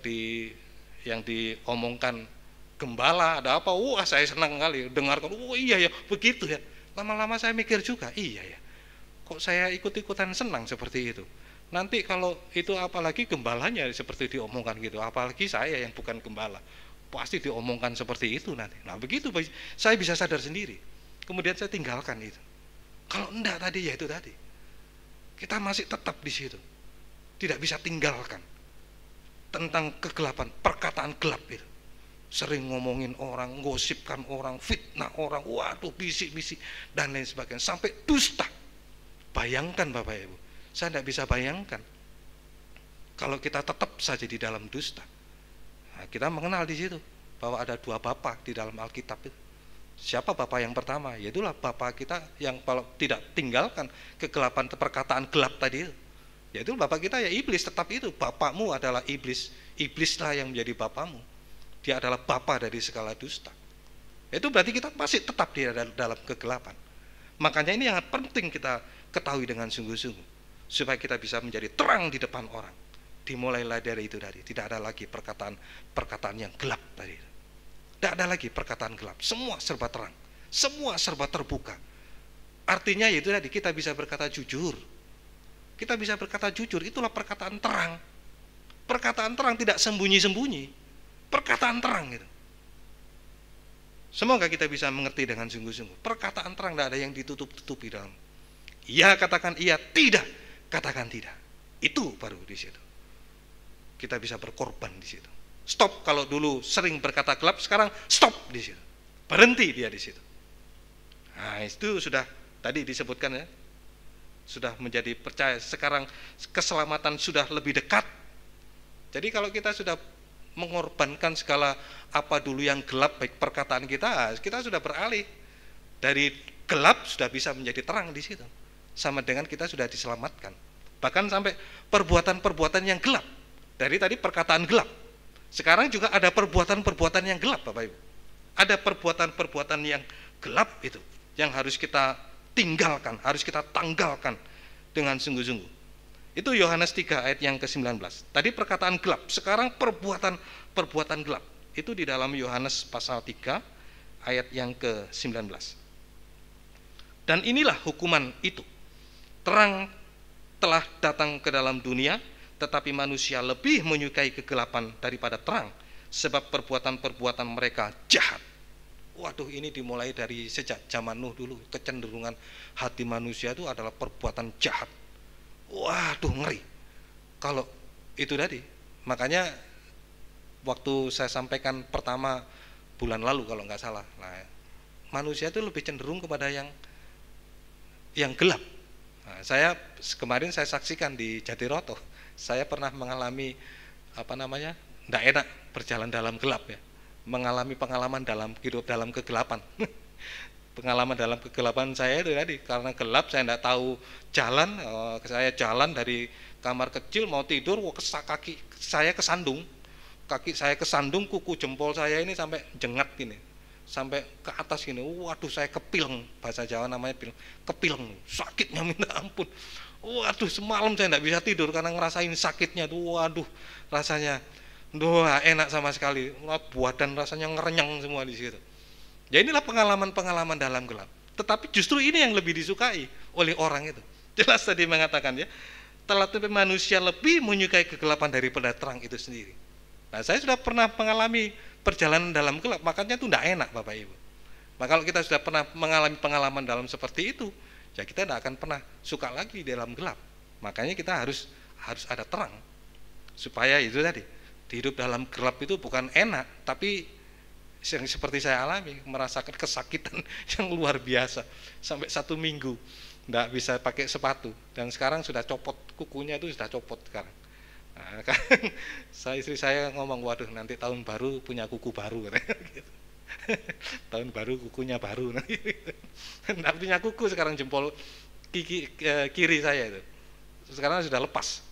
[SPEAKER 1] diomongkan gembala, ada apa, wah saya senang kali dengarkan. Oh iya ya, begitu ya. Lama-lama saya mikir juga, iya ya, kok saya ikut-ikutan senang seperti itu. Nanti kalau itu apalagi gembalanya seperti diomongkan gitu, apalagi saya yang bukan gembala, pasti diomongkan seperti itu nanti. Nah begitu saya bisa sadar sendiri. Kemudian saya tinggalkan itu. Kalau enggak tadi, ya itu tadi, kita masih tetap di situ, tidak bisa tinggalkan tentang kegelapan, perkataan gelap itu. Sering ngomongin orang, gosipkan orang, fitnah orang, waduh, bisik-bisik dan lain sebagainya, sampai dusta. Bayangkan Bapak Ibu, saya tidak bisa bayangkan kalau kita tetap saja di dalam dusta. Nah, kita mengenal di situ bahwa ada dua bapa di dalam Alkitab itu. Siapa Bapa yang pertama? Yaitulah Bapa kita yang kalau tidak tinggalkan kegelapan perkataan gelap tadi itu. Yaitu Bapa kita ya iblis, tetap itu bapakmu adalah iblis. Iblislah yang menjadi bapamu. Dia adalah bapa dari segala dusta. Itu berarti kita masih tetap di dalam kegelapan. Makanya ini yang penting kita ketahui dengan sungguh-sungguh, supaya kita bisa menjadi terang di depan orang. Dimulailah dari itu tadi. Tidak ada lagi perkataan yang gelap tadi. Tidak ada lagi perkataan gelap. Semua serba terang. Semua serba terbuka. Artinya itu tadi, kita bisa berkata jujur. Kita bisa berkata jujur. Itulah perkataan terang. Perkataan terang tidak sembunyi-sembunyi. Perkataan terang gitu. Semoga kita bisa mengerti dengan sungguh-sungguh. Perkataan terang tidak ada yang ditutup-tutupi dalam. Iya katakan iya, tidak katakan tidak. Itu baru di situ. Kita bisa berkorban di situ. Stop, kalau dulu sering berkata gelap, sekarang stop di situ. Berhenti dia di situ. Nah, itu sudah tadi disebutkan ya. Sudah menjadi percaya, sekarang keselamatan sudah lebih dekat. Jadi kalau kita sudah mengorbankan segala apa dulu yang gelap, baik perkataan kita sudah beralih dari gelap sudah bisa menjadi terang di situ. Sama dengan kita sudah diselamatkan. Bahkan sampai perbuatan-perbuatan yang gelap. Dari tadi perkataan gelap. Sekarang juga ada perbuatan-perbuatan yang gelap, Bapak Ibu. Ada perbuatan-perbuatan yang gelap itu yang harus kita tinggalkan, harus kita tanggalkan dengan sungguh-sungguh. Itu Yohanes 3 ayat yang ke-19. Tadi perkataan gelap, sekarang perbuatan gelap. Itu di dalam Yohanes pasal 3 ayat yang ke-19. Dan inilah hukuman itu. Terang telah datang ke dalam dunia, tetapi manusia lebih menyukai kegelapan daripada terang, sebab perbuatan-perbuatan mereka jahat. Waduh, ini dimulai dari sejak zaman Nuh dulu. Kecenderungan hati manusia itu adalah perbuatan jahat. Waduh, ngeri. Kalau itu tadi, makanya waktu saya sampaikan pertama bulan lalu kalau nggak salah, nah, manusia itu lebih cenderung kepada yang gelap. Nah, kemarin saya saksikan di Jatiroto, saya pernah mengalami nggak enak berjalan dalam gelap ya, mengalami pengalaman hidup dalam kegelapan. Pengalaman dalam kegelapan saya itu tadi, karena gelap saya tidak tahu jalan, saya jalan dari kamar kecil mau tidur, kaki saya kesandung, kuku jempol saya ini sampai jengat gini, sampai ke atas gini, waduh saya kepileng, bahasa Jawa namanya kepileng, sakitnya minta ampun, waduh semalam saya tidak bisa tidur karena ngerasain sakitnya tuh, waduh rasanya, enak sama sekali, badan rasanya ngerenyang semua di situ. Ya inilah pengalaman-pengalaman dalam gelap. Tetapi justru ini yang lebih disukai oleh orang itu. Jelas tadi mengatakan ya, tetapi manusia lebih menyukai kegelapan daripada terang itu sendiri. Nah, saya sudah pernah mengalami perjalanan dalam gelap, makanya itu tidak enak Bapak Ibu. Maka kalau kita sudah pernah mengalami pengalaman dalam seperti itu, ya kita tidak akan pernah suka lagi dalam gelap. Makanya kita harus ada terang. Supaya itu tadi, hidup dalam gelap itu bukan enak, tapi yang seperti saya alami, merasakan kesakitan yang luar biasa sampai 1 minggu tidak bisa pakai sepatu, dan sekarang sudah copot kukunya, itu sudah copot sekarang. Nah, kan, istri saya ngomong, waduh nanti tahun baru punya kuku baru gitu. Tahun baru kukunya baru, tidak punya kuku sekarang, jempol kiri saya itu sekarang sudah lepas.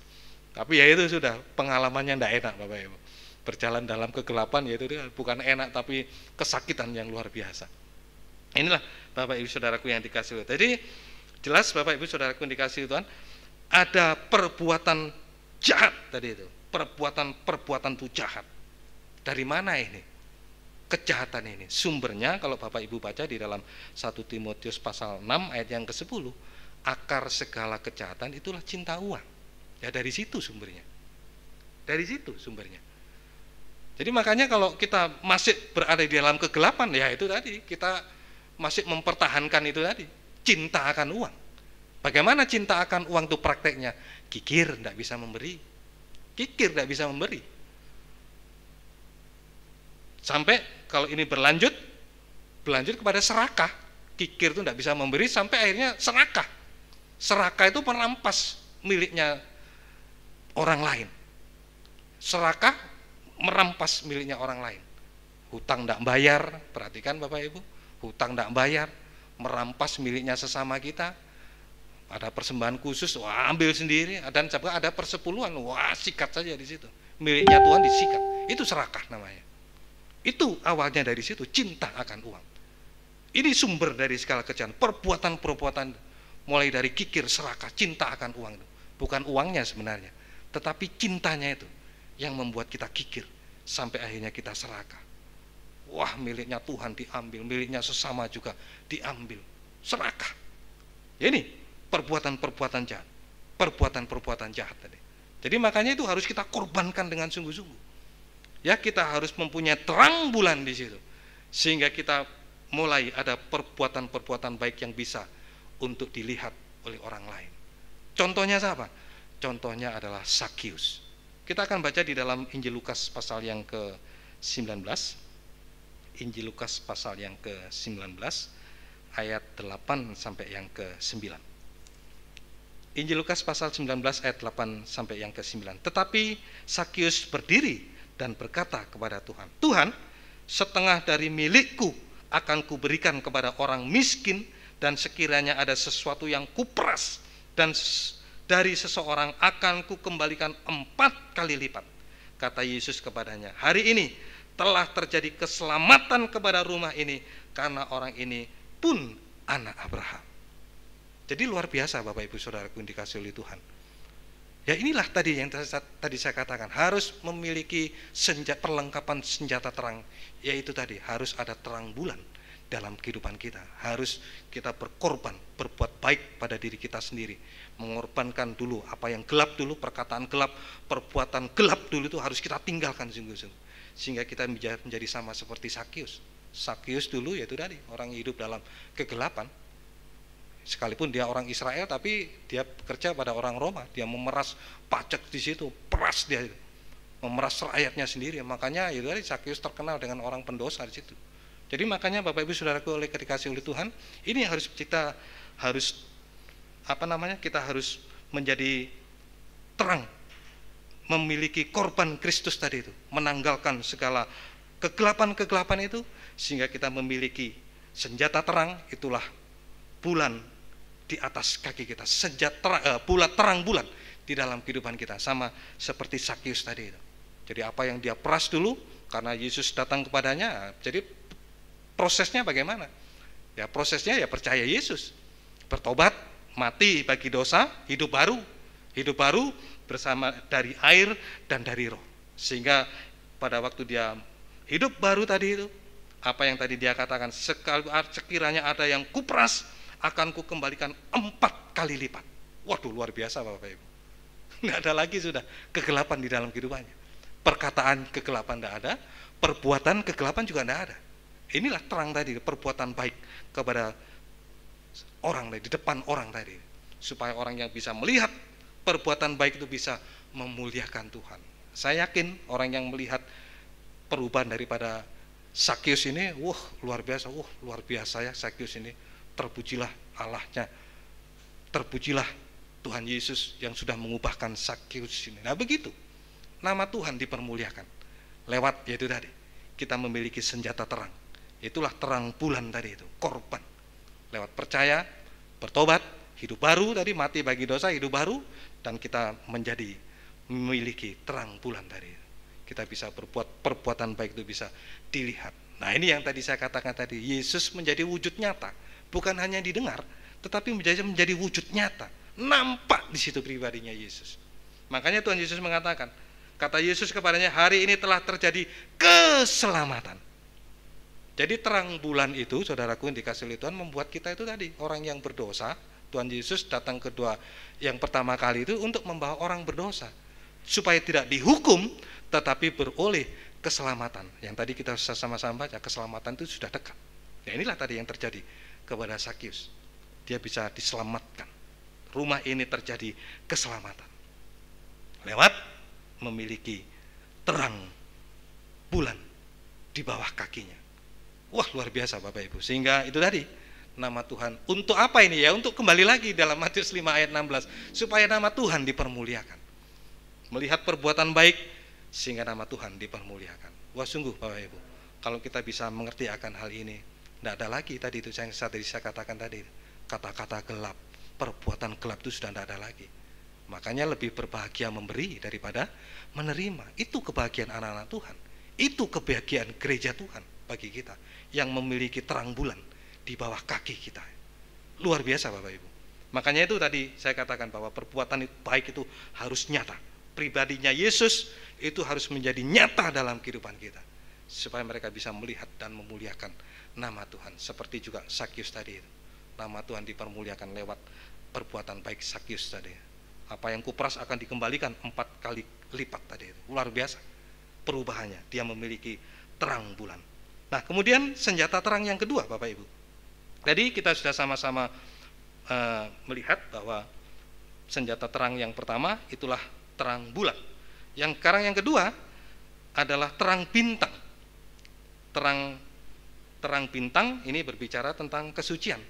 [SPEAKER 1] Tapi ya itu sudah pengalamannya tidak enak Bapak Ibu. Berjalan dalam kegelapan, yaitu bukan enak tapi kesakitan yang luar biasa. Inilah Bapak Ibu Saudaraku yang dikasihi Tuhan. Jadi jelas Bapak Ibu Saudaraku yang dikasihi Tuhan, ada perbuatan jahat tadi itu. Perbuatan itu jahat. Dari mana ini? Kejahatan ini. Sumbernya kalau Bapak Ibu baca di dalam 1 Timotius pasal 6 ayat yang ke-10, akar segala kejahatan itulah cinta uang. Ya dari situ sumbernya. Dari situ sumbernya. Jadi makanya kalau kita masih berada di dalam kegelapan, ya itu tadi, kita masih mempertahankan itu tadi, cinta akan uang. Bagaimana cinta akan uang itu prakteknya? Kikir tidak bisa memberi. Kikir tidak bisa memberi. Sampai kalau ini berlanjut kepada serakah. Kikir itu tidak bisa memberi sampai akhirnya serakah. Serakah itu merampas miliknya orang lain. Serakah merampas miliknya orang lain. Hutang tidak bayar, perhatikan Bapak Ibu, hutang tidak bayar, merampas miliknya sesama kita. Ada persembahan khusus, wah ambil sendiri, dan ada persepuluhan, wah sikat saja di situ. Miliknya Tuhan disikat, itu serakah namanya. Itu awalnya dari situ, cinta akan uang. Ini sumber dari segala kejahatan, perbuatan-perbuatan mulai dari kikir, serakah, cinta akan uang itu. Bukan uangnya sebenarnya, tetapi cintanya itu yang membuat kita kikir sampai akhirnya kita serakah. Wah, miliknya Tuhan diambil, miliknya sesama juga diambil, serakah. Ya ini perbuatan-perbuatan jahat, perbuatan-perbuatan jahat tadi. Jadi makanya itu harus kita korbankan dengan sungguh-sungguh. Ya, kita harus mempunyai terang bulan di situ, sehingga kita mulai ada perbuatan-perbuatan baik yang bisa untuk dilihat oleh orang lain. Contohnya siapa? Contohnya adalah Sakius. Kita akan baca di dalam Injil Lukas pasal yang ke-19. Injil Lukas pasal yang ke-19 ayat 8 sampai yang ke-9. Injil Lukas pasal 19 ayat 8 sampai yang ke-9. Tetapi Sakius berdiri dan berkata kepada Tuhan, Tuhan, setengah dari milikku akan kuberikan kepada orang miskin, dan sekiranya ada sesuatu yang kuperas dan dari seseorang akan kukembalikan 4 kali lipat. Kata Yesus kepadanya, hari ini telah terjadi keselamatan kepada rumah ini, karena orang ini pun anak Abraham. Jadi luar biasa Bapak Ibu Saudaraku yang dikasihi oleh Tuhan. Ya inilah tadi yang tadi saya katakan, harus memiliki perlengkapan senjata terang, yaitu tadi harus ada terang bulan dalam kehidupan kita. Harus kita berkorban, berbuat baik pada diri kita sendiri, mengorbankan dulu apa yang gelap dulu, perkataan gelap, perbuatan gelap dulu itu harus kita tinggalkan sungguh-sungguh, sehingga kita menjadi sama seperti Sakius. Sakius dulu yaitu tadi orang hidup dalam kegelapan. Sekalipun dia orang Israel, tapi dia bekerja pada orang Roma. Dia memeras pajak di situ, peras dia itu, memeras rakyatnya sendiri. Makanya itu tadi Sakius terkenal dengan orang pendosa di situ. Jadi makanya Bapak Ibu Saudaraku oleh dikasihi oleh Tuhan, ini harus kita harus kita harus menjadi terang, memiliki korban Kristus tadi itu, menanggalkan segala kegelapan-kegelapan itu, sehingga kita memiliki senjata terang. Itulah bulan di atas kaki kita, terang bulan di dalam kehidupan kita, sama seperti Sakius tadi itu. Jadi apa yang dia peras dulu, karena Yesus datang kepadanya, jadi prosesnya bagaimana? Ya prosesnya ya percaya Yesus, bertobat, mati bagi dosa, hidup baru bersama dari air dan dari roh. Sehingga pada waktu dia hidup baru tadi itu, apa yang tadi dia katakan, sekiranya ada yang kuperas, akan kukembalikan 4 kali lipat. Waduh, luar biasa Bapak Ibu. Nggak ada lagi sudah kegelapan di dalam kehidupannya. Perkataan kegelapan tidak ada, perbuatan kegelapan juga tidak ada. Inilah terang tadi, perbuatan baik kepada orang tadi, di depan orang tadi, supaya orang yang bisa melihat perbuatan baik itu bisa memuliakan Tuhan. Saya yakin orang yang melihat perubahan daripada Sakius ini, luar biasa ya Sakius ini. Terpujilah Allahnya, terpujilah Tuhan Yesus yang sudah mengubahkan Sakius ini. Nah begitu, nama Tuhan dipermuliakan lewat yaitu tadi, kita memiliki senjata terang. Itulah terang bulan tadi itu, korban. Lewat percaya, bertobat, hidup baru tadi, mati bagi dosa, hidup baru, dan kita memiliki terang bulan tadi. Kita bisa berbuat perbuatan baik itu bisa dilihat. Nah ini yang tadi saya katakan tadi, Yesus menjadi wujud nyata. Bukan hanya didengar, tetapi menjadi wujud nyata. Nampak di situ pribadinya Yesus. Makanya Tuhan Yesus mengatakan, kata Yesus kepadanya, hari ini telah terjadi keselamatan. Jadi terang bulan itu, saudaraku yang dikasihi oleh Tuhan, membuat kita itu tadi, orang yang berdosa. Tuhan Yesus datang yang pertama kali itu untuk membawa orang berdosa, supaya tidak dihukum, tetapi beroleh keselamatan. Yang tadi kita sama-sama baca, keselamatan itu sudah dekat. Ya inilah tadi yang terjadi kepada Sakius. Dia bisa diselamatkan. Rumah ini terjadi keselamatan lewat memiliki terang bulan di bawah kakinya. Wah luar biasa Bapak Ibu. Sehingga itu tadi nama Tuhan. Untuk apa ini ya? Untuk kembali lagi dalam Matius 5 ayat 16, supaya nama Tuhan dipermuliakan. Melihat perbuatan baik sehingga nama Tuhan dipermuliakan. Wah sungguh Bapak Ibu, kalau kita bisa mengerti akan hal ini, Tidak ada lagi tadi itu yang tadi saya katakan tadi, kata-kata gelap, perbuatan gelap itu sudah tidak ada lagi. Makanya lebih berbahagia memberi daripada menerima. Itu kebahagiaan anak-anak Tuhan. Itu kebahagiaan gereja Tuhan bagi kita yang memiliki terang bulan di bawah kaki kita. Luar biasa Bapak Ibu. Makanya itu tadi saya katakan bahwa perbuatan baik itu harus nyata. Pribadinya Yesus itu harus menjadi nyata dalam kehidupan kita, supaya mereka bisa melihat dan memuliakan nama Tuhan. Seperti juga Sakyus tadi itu, nama Tuhan dipermuliakan lewat perbuatan baik Sakyus tadi. Apa yang kuperas akan dikembalikan 4 kali lipat tadi itu. Luar biasa perubahannya. Dia memiliki terang bulan. Nah, kemudian senjata terang yang kedua Bapak Ibu. Jadi kita sudah sama-sama melihat bahwa senjata terang yang pertama itulah terang bulan. Yang sekarang yang kedua adalah terang bintang. Terang bintang ini berbicara tentang kesucian.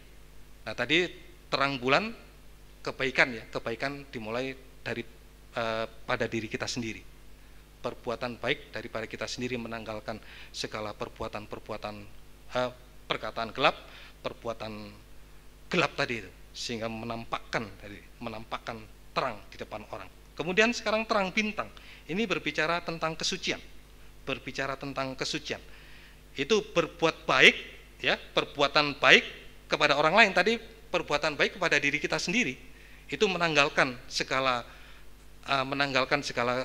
[SPEAKER 1] Nah, tadi terang bulan kebaikan ya, kebaikan dimulai dari pada diri kita sendiri. Perbuatan baik daripada kita sendiri, menanggalkan segala perbuatan-perbuatan perkataan gelap, perbuatan gelap tadi itu, sehingga menampakkan terang di depan orang. Kemudian sekarang terang bintang, ini berbicara tentang kesucian. Berbicara tentang kesucian. Itu berbuat baik ya, perbuatan baik kepada orang lain. Tadi perbuatan baik kepada diri kita sendiri. Itu menanggalkan segala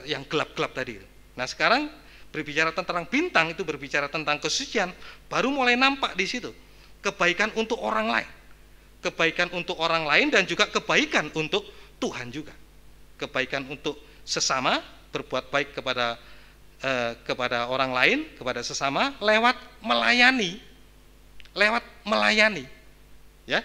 [SPEAKER 1] yang gelap-gelap tadi. Nah, sekarang berbicara tentang bintang, itu berbicara tentang kesucian, baru mulai nampak di situ. Kebaikan untuk orang lain. Kebaikan untuk orang lain dan juga kebaikan untuk Tuhan juga. Kebaikan untuk sesama, berbuat baik kepada orang lain, kepada sesama lewat melayani. Ya.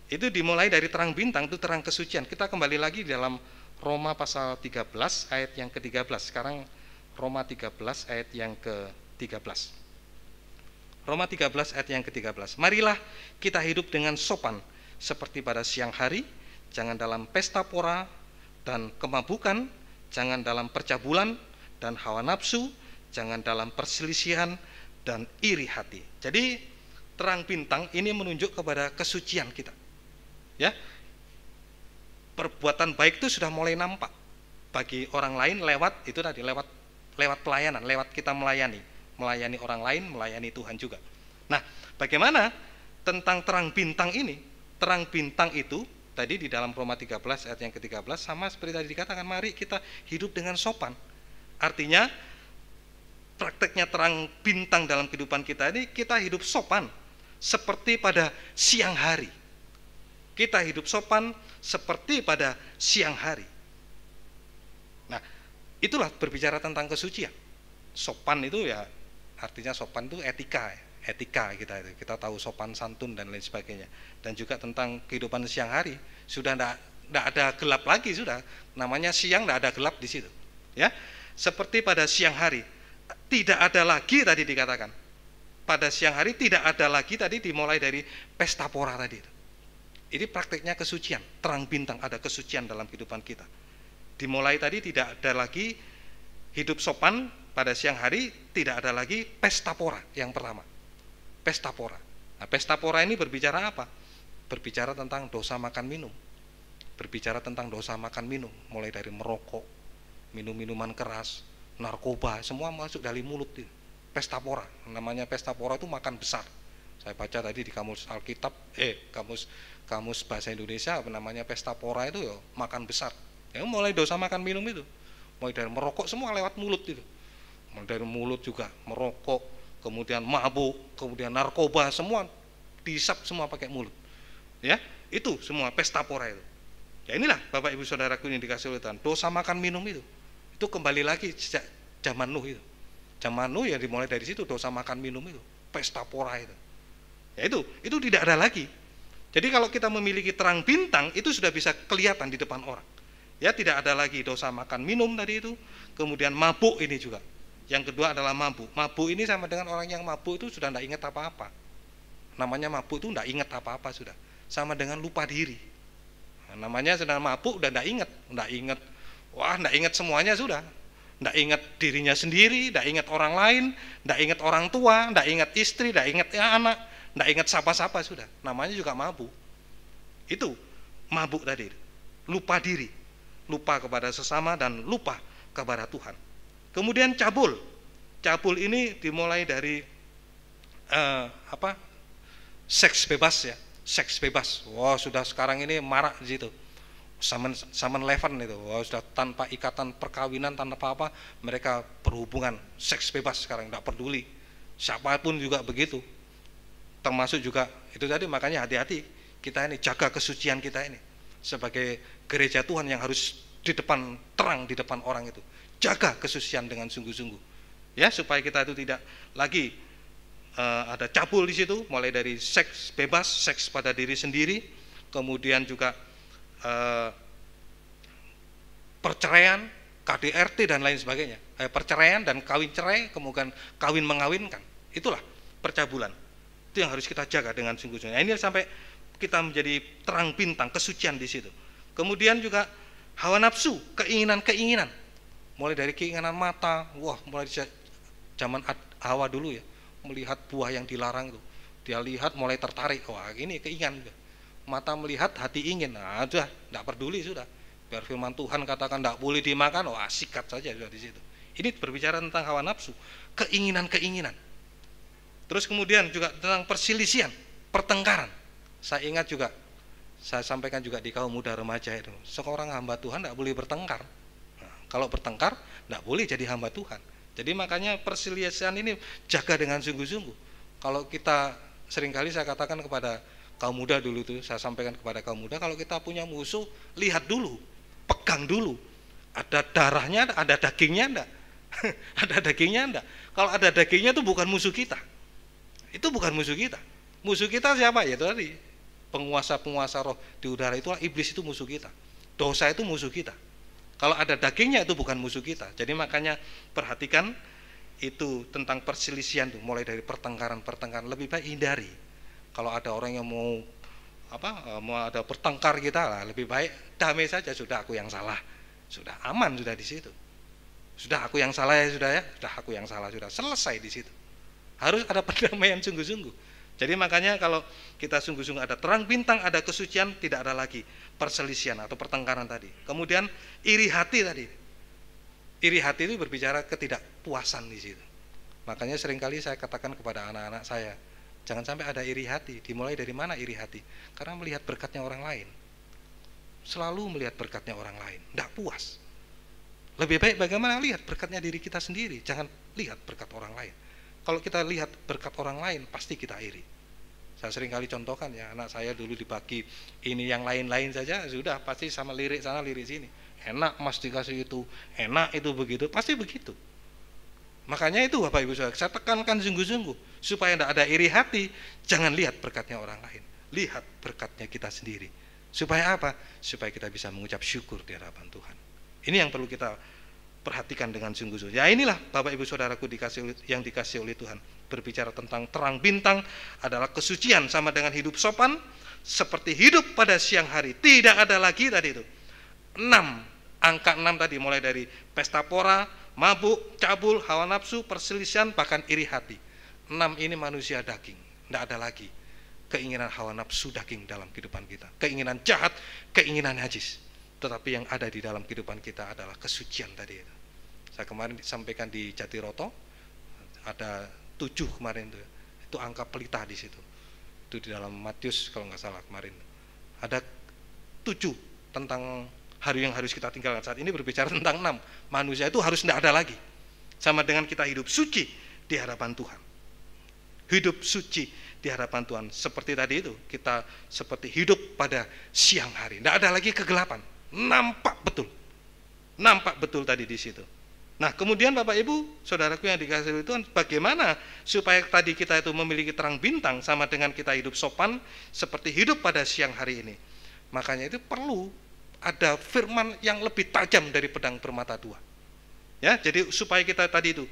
[SPEAKER 1] Itu dimulai dari terang bintang, itu terang kesucian. Kita kembali lagi dalam Roma pasal 13 ayat yang ke-13. Sekarang Roma 13 ayat yang ke-13. Roma 13 ayat yang ke-13. Marilah kita hidup dengan sopan seperti pada siang hari, jangan dalam pesta pora dan kemabukan, jangan dalam percabulan dan hawa nafsu, jangan dalam perselisihan dan iri hati. Jadi terang bintang ini menunjuk kepada kesucian kita. Ya, perbuatan baik itu sudah mulai nampak bagi orang lain lewat itu tadi, lewat pelayanan, lewat kita melayani orang lain, melayani Tuhan juga. Nah, bagaimana tentang terang bintang ini? Terang bintang itu tadi di dalam Roma 13 ayat yang ke-13 sama seperti tadi dikatakan, mari kita hidup dengan sopan. Artinya prakteknya terang bintang dalam kehidupan kita ini, kita hidup sopan seperti pada siang hari. Kita hidup sopan seperti pada siang hari. Nah, itulah berbicara tentang kesucian. Sopan itu ya, artinya sopan itu etika kita tahu sopan santun dan lain sebagainya. Dan juga tentang kehidupan siang hari, sudah tidak ada gelap lagi, sudah namanya siang, tidak ada gelap di situ. Ya, seperti pada siang hari, tidak ada lagi tadi dikatakan. Pada siang hari tidak ada lagi tadi dimulai dari pesta pora tadi itu. Ini prakteknya kesucian, terang bintang, ada kesucian dalam kehidupan kita. Dimulai tadi tidak ada lagi hidup sopan pada siang hari, tidak ada lagi pesta pora yang pertama. Pesta pora. Nah, pesta pora ini berbicara apa? Berbicara tentang dosa makan minum. Berbicara tentang dosa makan minum, mulai dari merokok, minum minuman keras, narkoba, semua masuk dari mulut itu. Pesta pora, namanya pesta pora itu makan besar. Saya baca tadi di kamus Alkitab, kamus bahasa Indonesia, namanya pesta pora itu ya makan besar. Ya, mulai dosa makan minum itu, mulai dari merokok semua lewat mulut itu. Mulai dari mulut juga merokok, kemudian mabuk, kemudian narkoba, semua dihisap semua pakai mulut. Ya, itu semua pesta pora itu. Ya inilah Bapak Ibu Saudaraku yang dikasih oleh Tuhan, dosa makan minum itu kembali lagi sejak zaman Nuh itu. Zaman Nuh ya dimulai dari situ, dosa makan minum itu, pesta pora itu. Ya itu tidak ada lagi. Jadi kalau kita memiliki terang bintang, itu sudah bisa kelihatan di depan orang. Ya, tidak ada lagi dosa makan minum tadi itu. Kemudian mabuk ini juga. Yang kedua adalah mabuk. Mabuk ini sama dengan orang yang mabuk itu sudah tidak ingat apa-apa. Namanya mabuk itu tidak ingat apa-apa sudah. Sama dengan lupa diri. Nah, namanya sedang mabuk udah tidak ingat. Wah, tidak ingat semuanya sudah. Tidak ingat dirinya sendiri, tidak ingat orang lain, tidak ingat orang tua, tidak ingat istri, tidak ingat anak, Nggak ingat siapa-siapa sudah, namanya juga mabuk. Itu mabuk tadi, lupa diri, lupa kepada sesama dan lupa kepada Tuhan. Kemudian cabul. Cabul ini dimulai dari seks bebas ya, seks bebas. Wah, sudah sekarang ini marak di situ. Saman Leven itu, wah, sudah tanpa ikatan perkawinan, tanpa apa, mereka berhubungan seks bebas sekarang, tidak peduli siapapun juga begitu. Termasuk juga itu tadi, makanya hati-hati kita ini, jaga kesucian kita ini sebagai gereja Tuhan yang harus di depan, terang di depan orang itu. Jaga kesucian dengan sungguh-sungguh ya, supaya kita itu tidak lagi ada cabul di situ, mulai dari seks bebas, seks pada diri sendiri, kemudian juga perceraian, KDRT dan lain sebagainya, perceraian dan kawin cerai, kemudian kawin mengawinkan, itulah percabulan. Itu yang harus kita jaga dengan sungguh-sungguh. Nah, ini sampai kita menjadi terang bintang kesucian di situ. Kemudian juga hawa nafsu, keinginan-keinginan, mulai dari keinginan mata, wah, mulai zaman Hawa dulu ya, melihat buah yang dilarang itu, dia lihat mulai tertarik, wah ini keinginan. Mata melihat, hati ingin, nah sudah, tidak peduli sudah. Biar firman Tuhan katakan tidak boleh dimakan, wah sikat saja sudah di situ. Ini berbicara tentang hawa nafsu, keinginan-keinginan. Terus kemudian juga tentang perselisihan, pertengkaran. Saya ingat juga, saya sampaikan juga di kaum muda remaja itu, seorang hamba Tuhan tidak boleh bertengkar. Nah, kalau bertengkar, tidak boleh jadi hamba Tuhan. Jadi makanya perselisihan ini jaga dengan sungguh-sungguh. Kalau kita, seringkali saya katakan kepada kaum muda dulu tuh, saya sampaikan kepada kaum muda, kalau kita punya musuh, lihat dulu, pegang dulu, ada darahnya, ada dagingnya enggak? Ada dagingnya enggak? Kalau ada dagingnya itu bukan musuh kita, itu bukan musuh kita. Musuh kita siapa? Ya tadi, penguasa-penguasa roh di udara, itulah iblis, itu musuh kita. Dosa itu musuh kita. Kalau ada dagingnya itu bukan musuh kita. Jadi makanya perhatikan itu tentang perselisihan tuh, mulai dari pertengkaran-pertengkaran, lebih baik hindari. Kalau ada orang yang mau ada bertengkar kita lah, lebih baik damai saja, sudah aku yang salah, sudah aman sudah di situ. Sudah aku yang salah ya, sudah aku yang salah, sudah selesai di situ. Harus ada perdamaian sungguh-sungguh. Jadi makanya kalau kita sungguh-sungguh ada terang bintang, ada kesucian, tidak ada lagi perselisihan atau pertengkaran tadi. Kemudian iri hati tadi. Iri hati itu berbicara ketidakpuasan di situ. Makanya seringkali saya katakan kepada anak-anak saya, jangan sampai ada iri hati. Dimulai dari mana iri hati? Karena melihat berkatnya orang lain. Selalu melihat berkatnya orang lain, tidak puas. Lebih baik bagaimana lihat berkatnya diri kita sendiri, jangan lihat berkat orang lain. Kalau kita lihat berkat orang lain, pasti kita iri. Saya sering kali contohkan ya, anak saya dulu dibagi ini yang lain-lain saja, sudah pasti sama lirik sana lirik sini. Enak mas dikasih itu, enak itu begitu, pasti begitu. Makanya itu Bapak Ibu Saudara, saya tekankan sungguh-sungguh supaya tidak ada iri hati. Jangan lihat berkatnya orang lain, lihat berkatnya kita sendiri. Supaya apa? Supaya kita bisa mengucap syukur di hadapan Tuhan. Ini yang perlu kita perhatikan dengan sungguh-sungguh. Ya inilah Bapak Ibu Saudaraku yang dikasih oleh Tuhan. Berbicara tentang terang bintang adalah kesucian, sama dengan hidup sopan seperti hidup pada siang hari. Tidak ada lagi tadi itu 6, angka 6 tadi, mulai dari pesta pora, mabuk, cabul, hawa nafsu, perselisihan, bahkan iri hati. 6 ini manusia daging, tidak ada lagi keinginan hawa nafsu daging dalam kehidupan kita, keinginan jahat, keinginan najis. Tetapi yang ada di dalam kehidupan kita adalah kesucian tadi itu. Saya kemarin sampaikan di Jatiroto, ada 7 kemarin itu angka pelita di situ. Itu di dalam Matius kalau nggak salah kemarin. Ada 7 tentang hari yang harus kita tinggalkan. Saat ini berbicara tentang 6. Manusia itu harus tidak ada lagi. Sama dengan kita hidup suci di hadapan Tuhan. Hidup suci di hadapan Tuhan. Seperti tadi itu, kita seperti hidup pada siang hari. Tidak ada lagi kegelapan. Nampak betul. Nampak betul tadi di situ. Nah, kemudian Bapak Ibu, Saudaraku yang dikasihi oleh Tuhan, bagaimana supaya tadi kita itu memiliki terang bintang sama dengan kita hidup sopan seperti hidup pada siang hari ini. Makanya itu perlu ada firman yang lebih tajam dari pedang bermata dua. Ya, jadi supaya kita tadi itu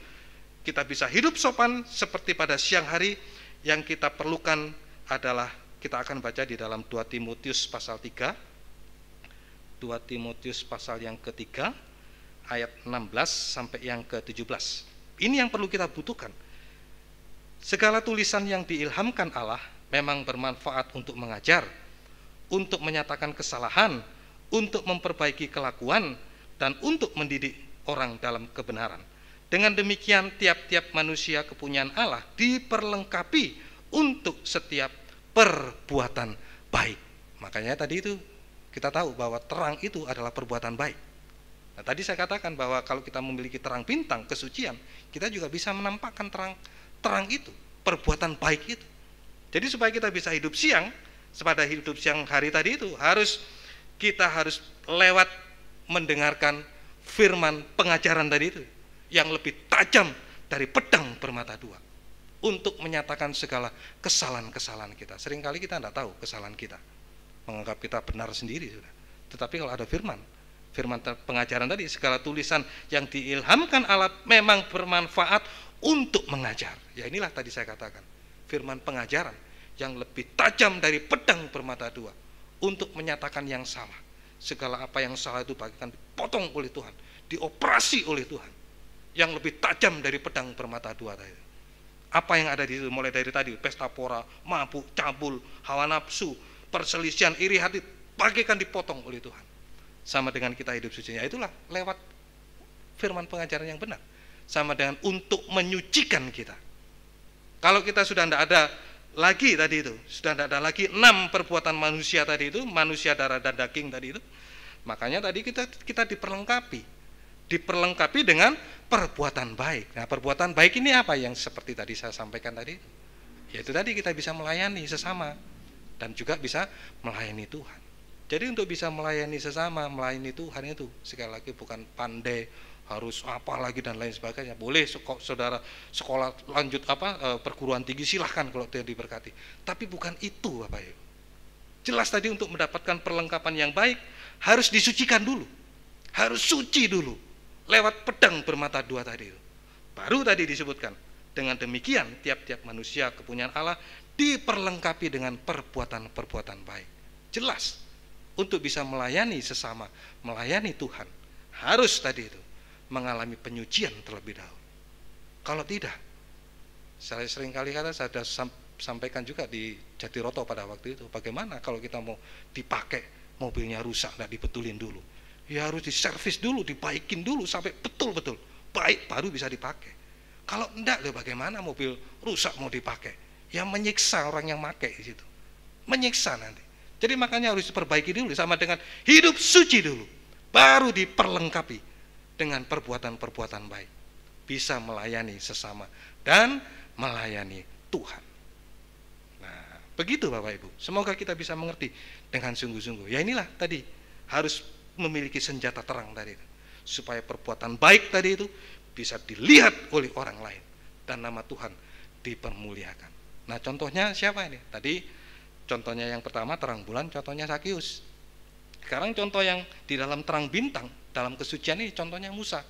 [SPEAKER 1] kita bisa hidup sopan seperti pada siang hari, yang kita perlukan adalah kita akan baca di dalam 2 Timotius pasal 3. 2 Timotius pasal yang ketiga ayat 16 sampai yang ke-17. Ini yang perlu kita butuhkan. Segala tulisan yang diilhamkan Allah memang bermanfaat untuk mengajar, untuk menyatakan kesalahan, untuk memperbaiki kelakuan, dan untuk mendidik orang dalam kebenaran. Dengan demikian tiap-tiap manusia kepunyaan Allah diperlengkapi untuk setiap perbuatan baik. Makanya tadi itu kita tahu bahwa terang itu adalah perbuatan baik. Nah, tadi saya katakan bahwa kalau kita memiliki terang bintang, kesucian, kita juga bisa menampakkan terang itu, perbuatan baik itu. Jadi supaya kita bisa hidup siang, pada hidup siang hari tadi itu kita harus lewat mendengarkan firman pengajaran tadi itu yang lebih tajam dari pedang bermata dua untuk menyatakan segala kesalahan-kesalahan kita. Seringkali kita tidak tahu kesalahan kita, menganggap kita benar sendiri sudah. Tetapi kalau ada firman pengajaran tadi, segala tulisan yang diilhamkan Allah memang bermanfaat untuk mengajar. Ya inilah tadi saya katakan, firman pengajaran yang lebih tajam dari pedang bermata dua untuk menyatakan yang salah. Segala apa yang salah itu bagikan dipotong oleh Tuhan, dioperasi oleh Tuhan, yang lebih tajam dari pedang bermata dua tadi. Apa yang ada di situ, mulai dari tadi pesta pora, mabuk, cabul, hawa nafsu, perselisihan, iri hati, bagikan dipotong oleh Tuhan. Sama dengan kita hidup sucinya, itulah lewat firman pengajaran yang benar. Sama dengan untuk menyucikan kita. Kalau kita sudah tidak ada lagi tadi itu, sudah tidak ada lagi 6 perbuatan manusia tadi itu, manusia darah dan daging tadi itu, makanya tadi kita diperlengkapi dengan perbuatan baik. Nah, perbuatan baik ini apa yang seperti tadi saya sampaikan tadi itu? Yaitu tadi kita bisa melayani sesama dan juga bisa melayani Tuhan. Jadi untuk bisa melayani sesama, melayani Tuhan itu sekali lagi bukan pandai, harus apa lagi dan lain sebagainya. Boleh saudara sekolah lanjut perguruan tinggi, silahkan kalau tidak diberkati. Tapi bukan itu Bapak Ibu. Jelas tadi untuk mendapatkan perlengkapan yang baik harus disucikan dulu, harus suci dulu lewat pedang bermata dua tadi itu. Baru tadi disebutkan, dengan demikian tiap-tiap manusia kepunyaan Allah diperlengkapi dengan perbuatan-perbuatan baik. Jelas untuk bisa melayani sesama, melayani Tuhan, harus tadi itu mengalami penyucian terlebih dahulu. Kalau tidak, saya sering kali saya sudah sampaikan juga di Jatiroto pada waktu itu, bagaimana kalau kita mau dipakai, mobilnya rusak, tidak dibetulin dulu, ya harus diservis dulu, dibaikin dulu sampai betul-betul baik baru bisa dipakai. Kalau enggak, bagaimana mobil rusak mau dipakai? Ya menyiksa orang yang pakai di situ, menyiksa nanti. Jadi makanya harus diperbaiki dulu, sama dengan hidup suci dulu, baru diperlengkapi dengan perbuatan-perbuatan baik, bisa melayani sesama dan melayani Tuhan. Nah, begitu Bapak Ibu. Semoga kita bisa mengerti dengan sungguh-sungguh. Ya inilah tadi, harus memiliki senjata terang tadi itu, supaya perbuatan baik tadi itu bisa dilihat oleh orang lain dan nama Tuhan dipermuliakan. Nah, contohnya siapa ini? Tadi contohnya yang pertama terang bulan, contohnya Sakius. Sekarang contoh yang di dalam terang bintang, dalam kesucian ini contohnya Musa.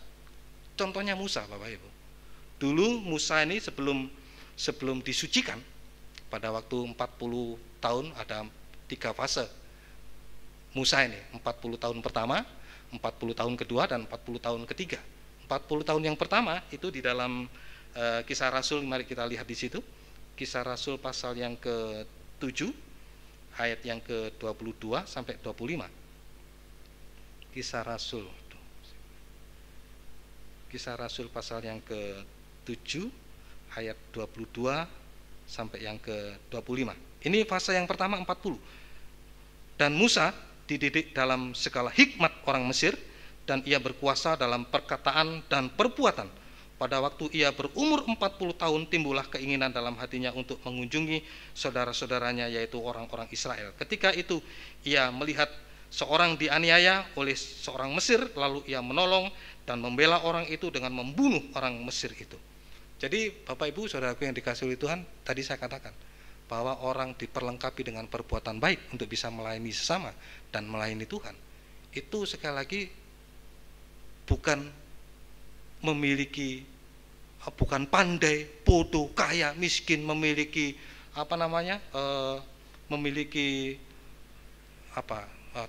[SPEAKER 1] Contohnya Musa Bapak Ibu. Dulu Musa ini sebelum disucikan, pada waktu 40 tahun ada 3 fase Musa ini, 40 tahun pertama, 40 tahun kedua, dan 40 tahun ketiga. 40 tahun yang pertama itu di dalam Kisah Rasul, mari kita lihat di situ. Kisah Rasul pasal yang ke-7 ayat yang ke-22 sampai 25. Kisah Rasul pasal yang ke-7 ayat 22 sampai yang ke-25. Ini fase yang pertama 40. Dan Musa dididik dalam segala hikmat orang Mesir, dan ia berkuasa dalam perkataan dan perbuatan. Pada waktu ia berumur 40 tahun timbullah keinginan dalam hatinya untuk mengunjungi saudara-saudaranya, yaitu orang-orang Israel. Ketika itu ia melihat seorang dianiaya oleh seorang Mesir, lalu ia menolong dan membela orang itu dengan membunuh orang Mesir itu. Jadi Bapak Ibu saudaraku yang dikasihi oleh Tuhan, tadi saya katakan bahwa orang diperlengkapi dengan perbuatan baik untuk bisa melayani sesama dan melayani Tuhan. Itu sekali lagi bukan bukan pandai, bodoh, kaya, miskin, memiliki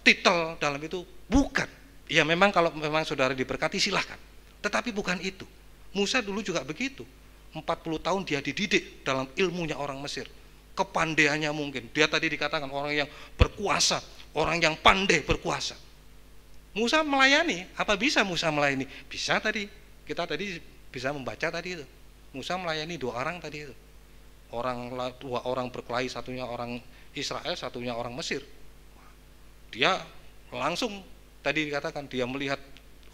[SPEAKER 1] titel dalam itu, bukan. Ya memang kalau memang saudara diberkati silahkan, tetapi bukan itu. Musa dulu juga begitu, 40 tahun dia dididik dalam ilmunya orang Mesir, kepandaiannya mungkin. Dia tadi dikatakan orang yang berkuasa, orang yang pandai berkuasa. Musa melayani, apa bisa Musa melayani? Bisa tadi, kita tadi bisa membaca tadi itu. Musa melayani 2 orang tadi itu. Dua orang berkelahi, satunya orang Israel, satunya orang Mesir. Dia langsung tadi dikatakan dia melihat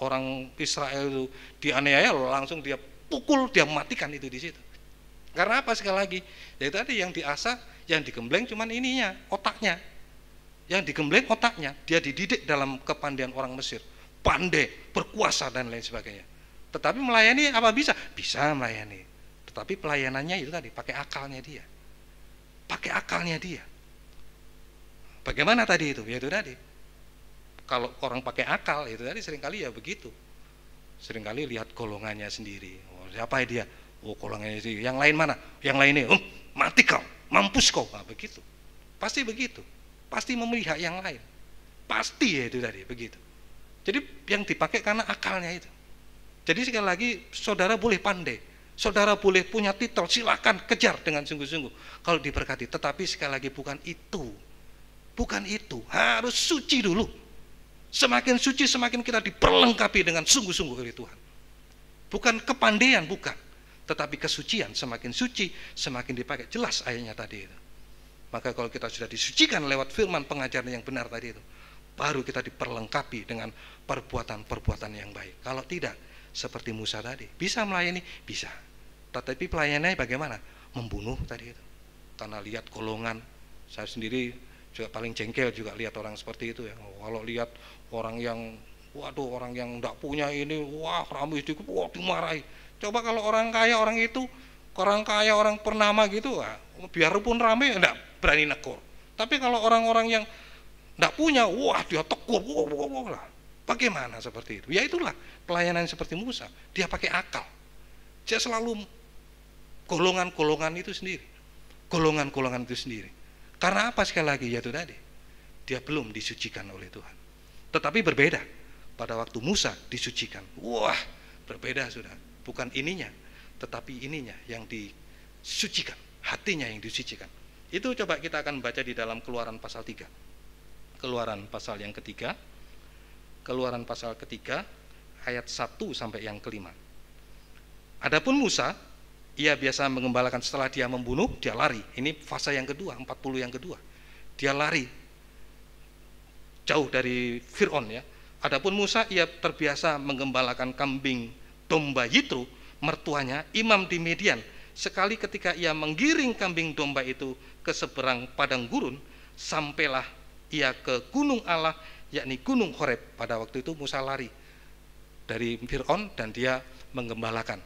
[SPEAKER 1] orang Israel itu dianiaya, langsung dia pukul, dia matikan itu di situ. Karena apa sekali lagi? Jadi tadi yang diasah, yang digembleng cuman ininya, otaknya. Yang digembleng otaknya, dia dididik dalam kepandaian orang Mesir, pandai, berkuasa dan lain sebagainya. Tetapi melayani apa bisa? Bisa melayani. Tetapi pelayanannya itu tadi pakai akalnya dia. Pakai akalnya dia. Bagaimana tadi itu? Ya itu tadi. Kalau orang pakai akal itu tadi seringkali ya begitu. Seringkali lihat golongannya sendiri. Oh, siapa dia? Oh, golongannya sendiri. Yang lain mana? Yang lainnya, mati kau, mampus kau. Nah, begitu. Pasti begitu. Pasti memihak yang lain. Pasti ya itu tadi begitu. Jadi yang dipakai karena akalnya itu. Jadi sekali lagi saudara boleh pandai, saudara boleh punya titel, silakan kejar dengan sungguh-sungguh kalau diberkati. Tetapi sekali lagi bukan itu. Bukan itu. Harus suci dulu. Semakin suci semakin kita diperlengkapi dengan sungguh-sungguh oleh Tuhan. Bukan kepandaian, bukan. Tetapi kesucian, semakin suci semakin dipakai. Jelas ayatnya tadi itu. Maka kalau kita sudah disucikan lewat firman pengajaran yang benar tadi itu, baru kita diperlengkapi dengan perbuatan-perbuatan yang baik. Kalau tidak, seperti Musa tadi, bisa melayani? Bisa. Tetapi pelayanannya bagaimana? Membunuh tadi itu. Karena lihat golongan, saya sendiri juga paling jengkel juga lihat orang seperti itu ya. Kalau lihat orang yang, waduh, orang yang enggak punya ini, wah rambut sedikit, wah dimarahi. Coba kalau orang kaya orang itu, orang kaya orang pernama gitu, wah, biarpun rame enggak berani negur. Tapi kalau orang-orang yang enggak punya, wah dia tegur, wah lah. Bagaimana seperti itu? Ya itulah pelayanan seperti Musa. Dia pakai akal. Dia selalu golongan-golongan itu sendiri. Golongan-golongan itu sendiri. Karena apa sekali lagi? Yaitu tadi. Dia belum disucikan oleh Tuhan. Tetapi berbeda. Pada waktu Musa disucikan. Wah, berbeda sudah. Bukan ininya, tetapi ininya yang disucikan. Hatinya yang disucikan. Itu coba kita akan baca di dalam Keluaran pasal 3. Keluaran pasal yang ketiga. Keluaran pasal ketiga ayat 1 sampai yang kelima. Adapun Musa, ia biasa mengembalakan setelah dia membunuh, dia lari. Ini fase yang kedua, 40 yang kedua. Dia lari jauh dari Fir'aun ya. Adapun Musa, ia terbiasa menggembalakan kambing domba Yitro, mertuanya, imam di Midian. Sekali ketika ia menggiring kambing domba itu ke seberang padang gurun, sampailah ia ke gunung Allah, yakni gunung Horeb. Pada waktu itu Musa lari dari Fir'aun dan dia menggembalakan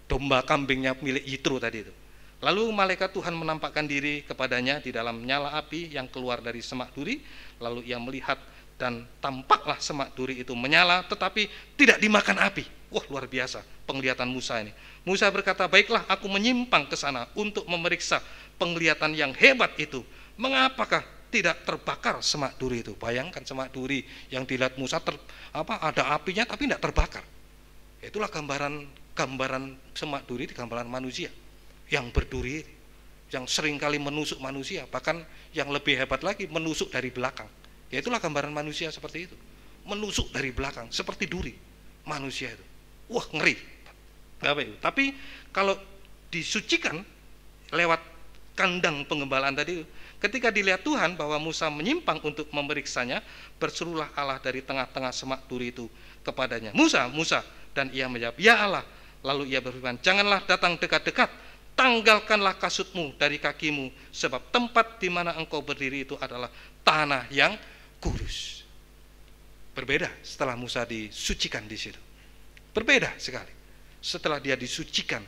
[SPEAKER 1] domba kambingnya milik Yitro tadi itu. Lalu malaikat Tuhan menampakkan diri kepadanya di dalam nyala api yang keluar dari semak duri. Lalu ia melihat dan tampaklah semak duri itu menyala tetapi tidak dimakan api. Wah, luar biasa penglihatan Musa ini. Musa berkata, baiklah aku menyimpang ke sana untuk memeriksa penglihatan yang hebat itu. Mengapakah tidak terbakar semak duri itu? Bayangkan semak duri yang dilihat Musa ada apinya tapi tidak terbakar. Itulah gambaran semak duri, gambaran manusia yang berduri, yang seringkali menusuk manusia, bahkan yang lebih hebat lagi menusuk dari belakang. Ya itulah gambaran manusia seperti itu, menusuk dari belakang seperti duri manusia itu. Wah, ngeri. Tapi kalau disucikan lewat kandang pengembalaan tadi, ketika dilihat Tuhan bahwa Musa menyimpang untuk memeriksanya, berserulah Allah dari tengah-tengah semak duri itu kepadanya, Musa, Musa. Dan ia menjawab, ya Allah. Lalu ia berfirman, janganlah datang dekat-dekat, tanggalkanlah kasutmu dari kakimu, sebab tempat di mana engkau berdiri itu adalah tanah yang kudus. Berbeda setelah Musa disucikan di situ. Berbeda sekali. Setelah dia disucikan,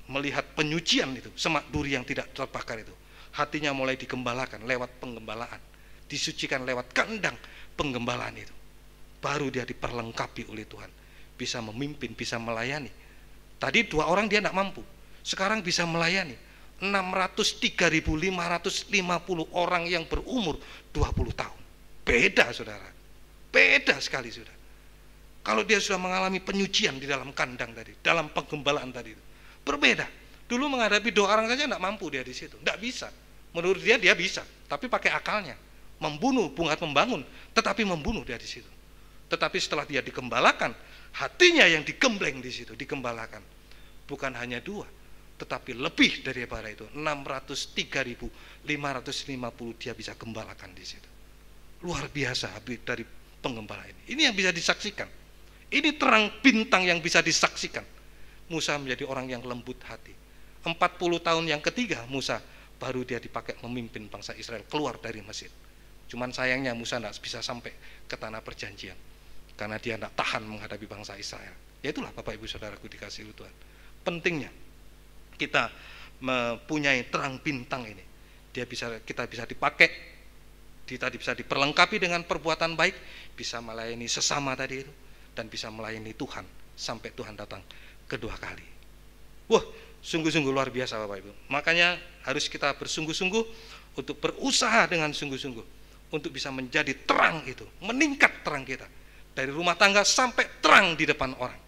[SPEAKER 1] melihat penyucian itu, semak duri yang tidak terbakar itu, hatinya mulai digembalakan lewat penggembalaan, disucikan lewat kandang penggembalaan itu. Baru dia diperlengkapi oleh Tuhan, bisa memimpin, bisa melayani. Tadi 2 orang dia tidak mampu, sekarang bisa melayani 603.550 orang yang berumur 20 tahun. Beda saudara, beda sekali saudara. Kalau dia sudah mengalami penyucian di dalam kandang tadi, dalam penggembalaan tadi, berbeda. Dulu menghadapi 2 orang saja tidak mampu dia di situ, tidak bisa. Menurut dia bisa, tapi pakai akalnya, membunuh, bukan membangun, tetapi membunuh dia di situ. Tetapi setelah dia digembalakan, hatinya yang digembleng di situ, digembalakan. Bukan hanya 2, tetapi lebih daripada itu, 603.550 dia bisa gembalakan di situ. Luar biasa habis dari penggembala ini. Ini yang bisa disaksikan. Ini terang bintang yang bisa disaksikan. Musa menjadi orang yang lembut hati. 40 tahun yang ketiga Musa baru dia dipakai memimpin bangsa Israel keluar dari Mesir. Cuman sayangnya Musa tidak bisa sampai ke tanah perjanjian karena dia tidak tahan menghadapi bangsa Israel. Ya itulah Bapak Ibu Saudaraku dikasihi Tuhan. Pentingnya kita mempunyai terang bintang ini. Kita bisa dipakai, kita bisa diperlengkapi dengan perbuatan baik, bisa melayani sesama tadi itu, dan bisa melayani Tuhan sampai Tuhan datang kedua kali. Wah, sungguh-sungguh luar biasa Bapak Ibu. Makanya harus kita bersungguh-sungguh untuk berusaha dengan sungguh-sungguh untuk bisa menjadi terang itu, meningkat terang kita dari rumah tangga sampai terang di depan orang.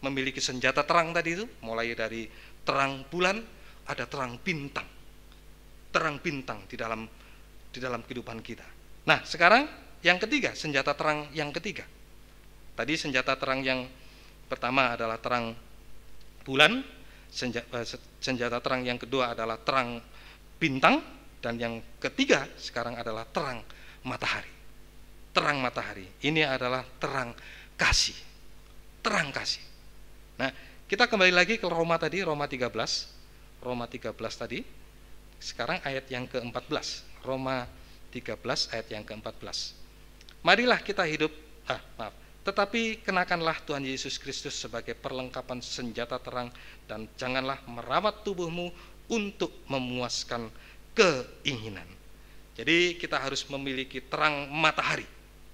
[SPEAKER 1] Memiliki senjata terang tadi itu, mulai dari terang bulan, ada terang bintang di dalam kehidupan kita. Nah, sekarang yang ketiga, senjata terang yang ketiga. Tadi senjata terang yang pertama adalah terang bulan, senjata terang yang kedua adalah terang bintang, dan yang ketiga sekarang adalah terang matahari. Terang matahari ini adalah terang kasih. Terang kasih. Nah, kita kembali lagi ke Roma tadi, Roma 13 tadi. Sekarang ayat yang ke-14. Roma 13 ayat yang ke-14. Marilah kita hidup, tetapi kenakanlah Tuhan Yesus Kristus sebagai perlengkapan senjata terang, dan janganlah merawat tubuhmu untuk memuaskan keinginan. Jadi kita harus memiliki terang matahari.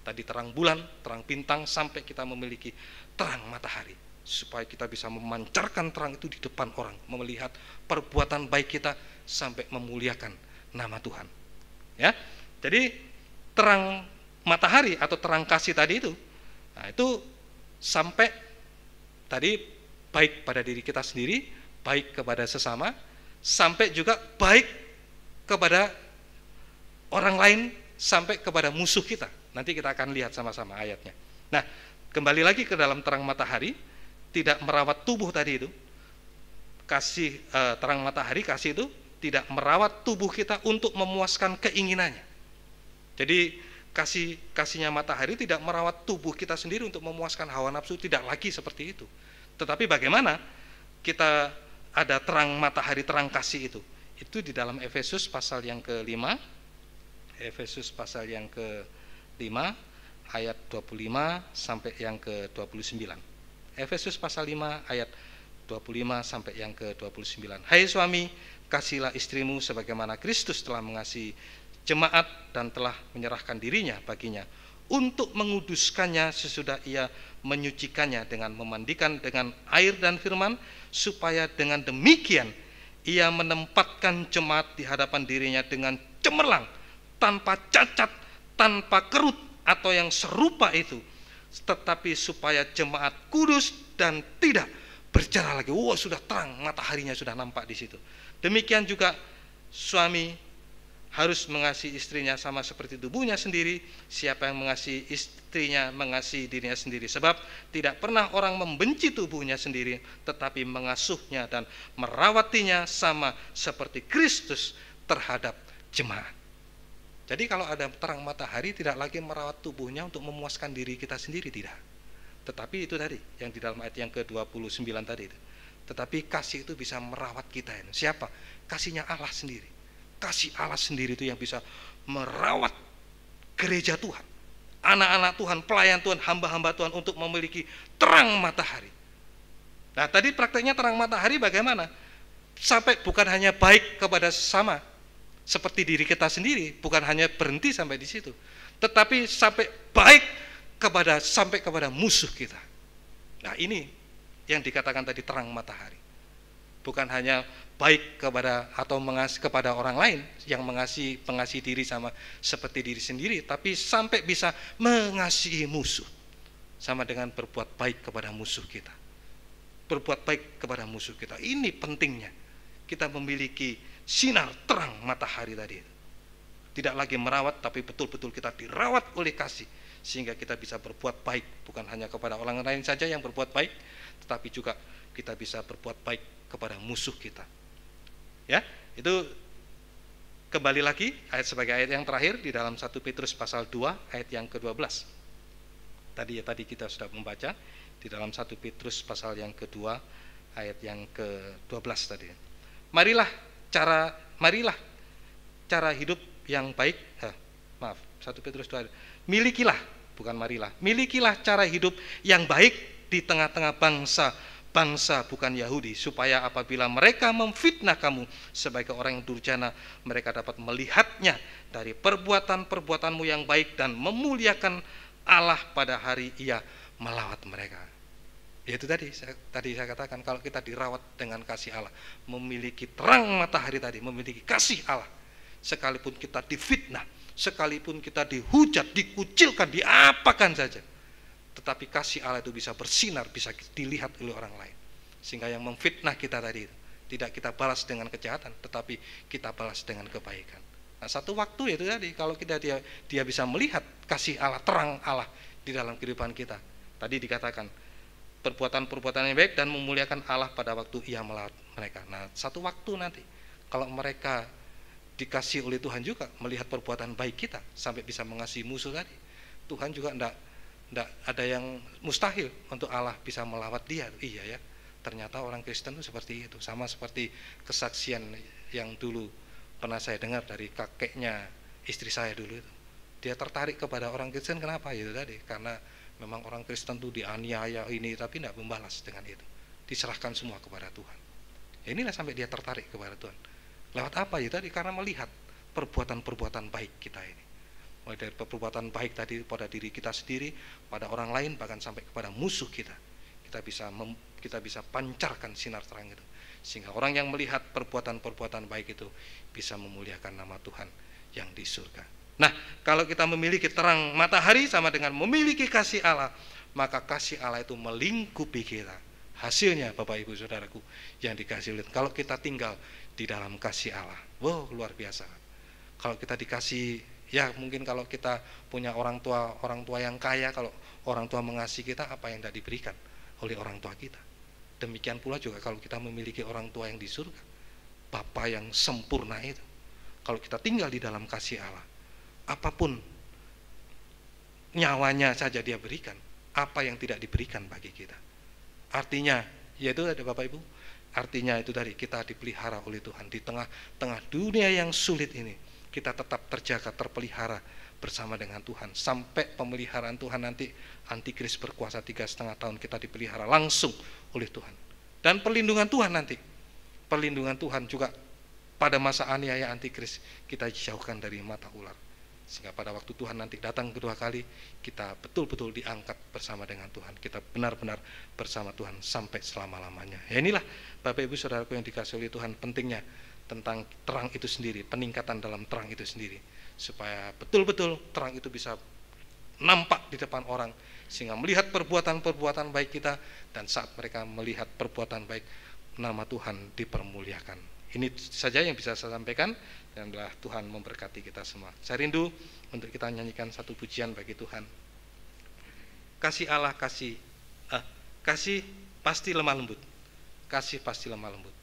[SPEAKER 1] Tadi terang bulan, terang bintang, sampai kita memiliki terang matahari. Supaya kita bisa memancarkan terang itu di depan orang, melihat perbuatan baik kita sampai memuliakan nama Tuhan. Ya, jadi terang matahari atau terang kasih tadi itu, nah itu sampai tadi baik pada diri kita sendiri, baik kepada sesama, sampai juga baik kepada orang lain, sampai kepada musuh kita. Nanti kita akan lihat sama-sama ayatnya. Nah, kembali lagi ke dalam terang matahari, tidak merawat tubuh tadi itu. Kasih terang matahari, kasih itu tidak merawat tubuh kita untuk memuaskan keinginannya. Jadi kasihnya matahari tidak merawat tubuh kita sendiri untuk memuaskan hawa nafsu, tidak lagi seperti itu. Tetapi bagaimana kita ada terang matahari, terang kasih itu? Itu di dalam Efesus pasal yang ke-5, Efesus pasal yang ke-5 ayat 25 sampai yang ke-29. Efesus pasal 5 ayat 25 sampai yang ke-29. Hai suami, kasihilah istrimu sebagaimana Kristus telah mengasihi jemaat dan telah menyerahkan dirinya baginya untuk menguduskannya sesudah ia menyucikannya dengan memandikan dengan air dan firman, supaya dengan demikian ia menempatkan jemaat di hadapan dirinya dengan cemerlang, tanpa cacat, tanpa kerut atau yang serupa itu, tetapi supaya jemaat kudus dan tidak bercela lagi. Wah, sudah terang, mataharinya sudah nampak di situ. Demikian juga suami harus mengasihi istrinya sama seperti tubuhnya sendiri. Siapa yang mengasihi istrinya mengasihi dirinya sendiri. Sebab tidak pernah orang membenci tubuhnya sendiri, tetapi mengasuhnya dan merawatinya sama seperti Kristus terhadap jemaat. Jadi kalau ada terang matahari, tidak lagi merawat tubuhnya untuk memuaskan diri kita sendiri, tidak. Tetapi itu tadi, yang di dalam ayat yang ke-29 tadi itu. Tetapi kasih itu bisa merawat kita. Siapa? Kasihnya Allah sendiri. Kasih Allah sendiri itu yang bisa merawat gereja Tuhan, anak-anak Tuhan, pelayan Tuhan, hamba-hamba Tuhan untuk memiliki terang matahari. Nah, tadi prakteknya terang matahari bagaimana? Sampai bukan hanya baik kepada sesama, seperti diri kita sendiri, bukan hanya berhenti sampai di situ, tetapi sampai baik sampai kepada musuh kita. Nah, ini yang dikatakan tadi terang matahari. Bukan hanya baik kepada atau mengasihi kepada orang lain, yang mengasihi diri sama seperti diri sendiri, tapi sampai bisa mengasihi musuh. sama dengan berbuat baik kepada musuh kita. Berbuat baik kepada musuh kita. Ini pentingnya. Kita memiliki sinar terang matahari tadi. Tidak lagi merawat, tapi betul-betul kita dirawat oleh kasih. Sehingga kita bisa berbuat baik. Bukan hanya kepada orang lain saja yang berbuat baik, tetapi juga kita bisa berbuat baik kepada musuh kita. Ya, itu kembali lagi ayat sebagai ayat yang terakhir di dalam 1 Petrus pasal 2 ayat yang ke-12. Tadi kita sudah membaca di dalam 1 Petrus pasal yang kedua ayat yang ke-12 tadi. Marilah cara hidup yang baik. 1 Petrus 2. Milikilah, bukan marilah. Milikilah cara hidup yang baik di tengah-tengah bangsa bukan Yahudi, supaya apabila mereka memfitnah kamu sebagai orang yang durjana, mereka dapat melihatnya dari perbuatan-perbuatanmu yang baik dan memuliakan Allah pada hari Ia melawat mereka. Itu tadi saya katakan, kalau kita dirawat dengan kasih Allah, memiliki terang matahari tadi, memiliki kasih Allah, sekalipun kita difitnah, sekalipun kita dihujat, dikucilkan, diapakan saja, tetapi kasih Allah itu bisa bersinar, bisa dilihat oleh orang lain. Sehingga yang memfitnah kita tadi itu tidak kita balas dengan kejahatan, tetapi kita balas dengan kebaikan. Nah, satu waktu itu tadi, kalau dia bisa melihat kasih Allah, terang Allah di dalam kehidupan kita. Tadi dikatakan perbuatan-perbuatan yang baik dan memuliakan Allah pada waktu Ia melawat mereka. Nah, satu waktu nanti kalau mereka dikasih oleh Tuhan juga melihat perbuatan baik kita sampai bisa mengasihi musuh tadi, Tuhan juga tidak ada yang mustahil untuk Allah bisa melawat dia. Iya ya, ternyata orang Kristen itu seperti itu. Sama seperti kesaksian yang dulu pernah saya dengar dari kakeknya istri saya dulu itu. Dia tertarik kepada orang Kristen, kenapa? Itu tadi, karena memang orang Kristen itu dianiaya ini, tapi tidak membalas dengan itu. Diserahkan semua kepada Tuhan. Ya, inilah sampai dia tertarik kepada Tuhan. Lewat apa ya tadi? Karena melihat perbuatan-perbuatan baik kita ini. Mulai dari perbuatan baik tadi pada diri kita sendiri, pada orang lain, bahkan sampai kepada musuh kita. Kita bisa pancarkan sinar terang itu. Sehingga orang yang melihat perbuatan-perbuatan baik itu bisa memuliakan nama Tuhan yang di surga. Nah, kalau kita memiliki terang matahari sama dengan memiliki kasih Allah, maka kasih Allah itu melingkupi kita. Hasilnya Bapak Ibu Saudaraku yang dikasih oleh, kalau kita tinggal di dalam kasih Allah, wow, luar biasa. Kalau kita dikasih, ya mungkin kalau kita punya orang tua yang kaya, kalau orang tua mengasihi kita, apa yang tidak diberikan oleh orang tua kita. Demikian pula juga kalau kita memiliki orang tua yang di surga, Bapa yang sempurna itu. Kalau kita tinggal di dalam kasih Allah, apapun nyawanya saja dia berikan, apa yang tidak diberikan bagi kita. Artinya, yaitu ada Bapak Ibu, artinya itu dari kita dipelihara oleh Tuhan di tengah dunia yang sulit ini. Kita tetap terjaga, terpelihara bersama dengan Tuhan sampai pemeliharaan Tuhan nanti. Antikris berkuasa 3,5 tahun, kita dipelihara langsung oleh Tuhan. Dan perlindungan Tuhan nanti, perlindungan Tuhan juga pada masa aniaya antikris, kita jauhkan dari mata ular. Sehingga pada waktu Tuhan nanti datang kedua kali, kita betul-betul diangkat bersama dengan Tuhan. Kita benar-benar bersama Tuhan sampai selama-lamanya. Ya, inilah Bapak Ibu Saudaraku yang dikasihi oleh Tuhan, pentingnya tentang terang itu sendiri, peningkatan dalam terang itu sendiri, supaya betul-betul terang itu bisa nampak di depan orang, sehingga melihat perbuatan-perbuatan baik kita, dan saat mereka melihat perbuatan baik, nama Tuhan dipermuliakan. Ini saja yang bisa saya sampaikan, dan Tuhan memberkati kita semua. Saya rindu untuk kita nyanyikan satu pujian bagi Tuhan. Kasih Allah, kasih pasti lemah lembut. Kasih pasti lemah lembut.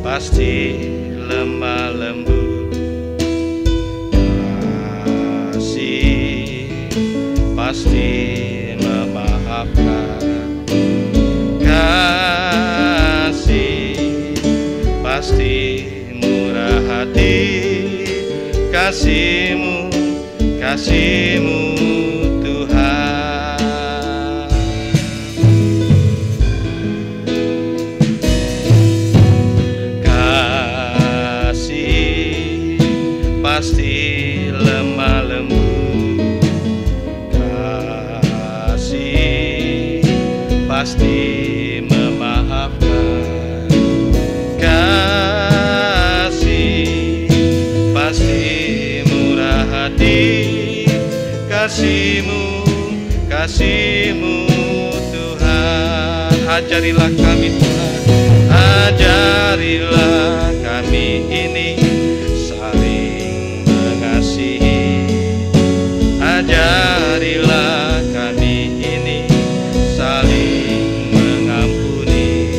[SPEAKER 2] Pasti lemah lembut, kasih pasti memaafkan, kasih pasti murah hati, kasihmu pasti lemah lembut, kasih pasti memaafkan, kasih pasti murah hati, kasih-Mu, kasih-Mu Tuhan. Ajarilah kami Tuhan, ajarilah kami ini saling mengasihi, ajarilah kami ini saling mengampuni,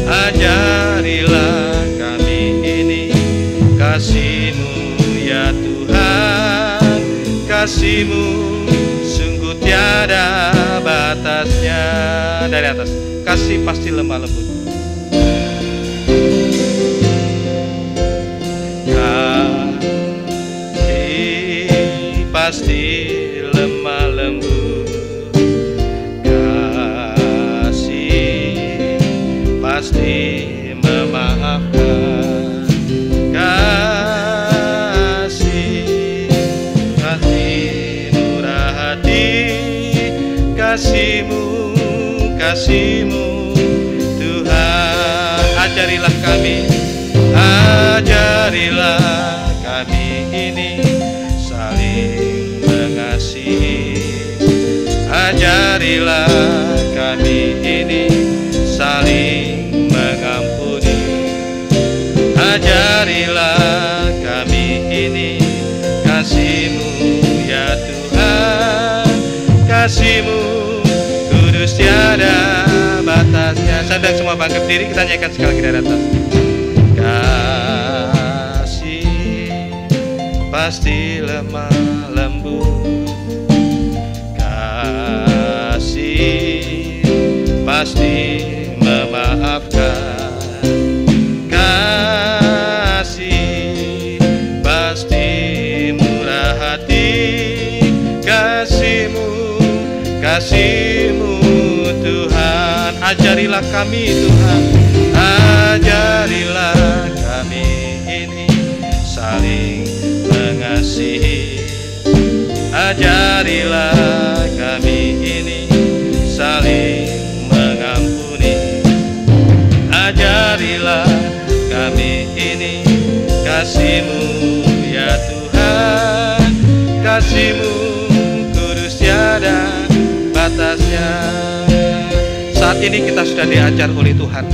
[SPEAKER 2] ajarilah kami ini kasih-Mu ya Tuhan, kasih-Mu sungguh tiada batasnya. Dari atas, kasih pasti lemah lembut, kasih pasti lemah lembut, kasih pasti memaafkan, kasih pasti murah hati, kasih-Mu, kasih-Mu Tuhan. Ajarilah kami, ajarilah kami ini saling mengasihi, ajarilah kami ini saling mengampuni, ajarilah kami ini kasih-Mu ya Tuhan, kasih-Mu kudus tiada batasnya. Sedang semua bangkit diri, kita nyanyikan sekali lagi dari atas. Kasih pasti lemah lembut, kasih pasti memaafkan, kasih pasti murah hati, kasih-Mu, kasih-Mu Tuhan. Ajarilah kami Tuhan, ajarilah kami ini saling mengasihi, ajarilah kami ini saling mengampuni, ajarilah kami ini kasih-Mu ya Tuhan, kasih-Mu kudus tiada batasnya. Saat ini kita sudah diajar oleh Tuhan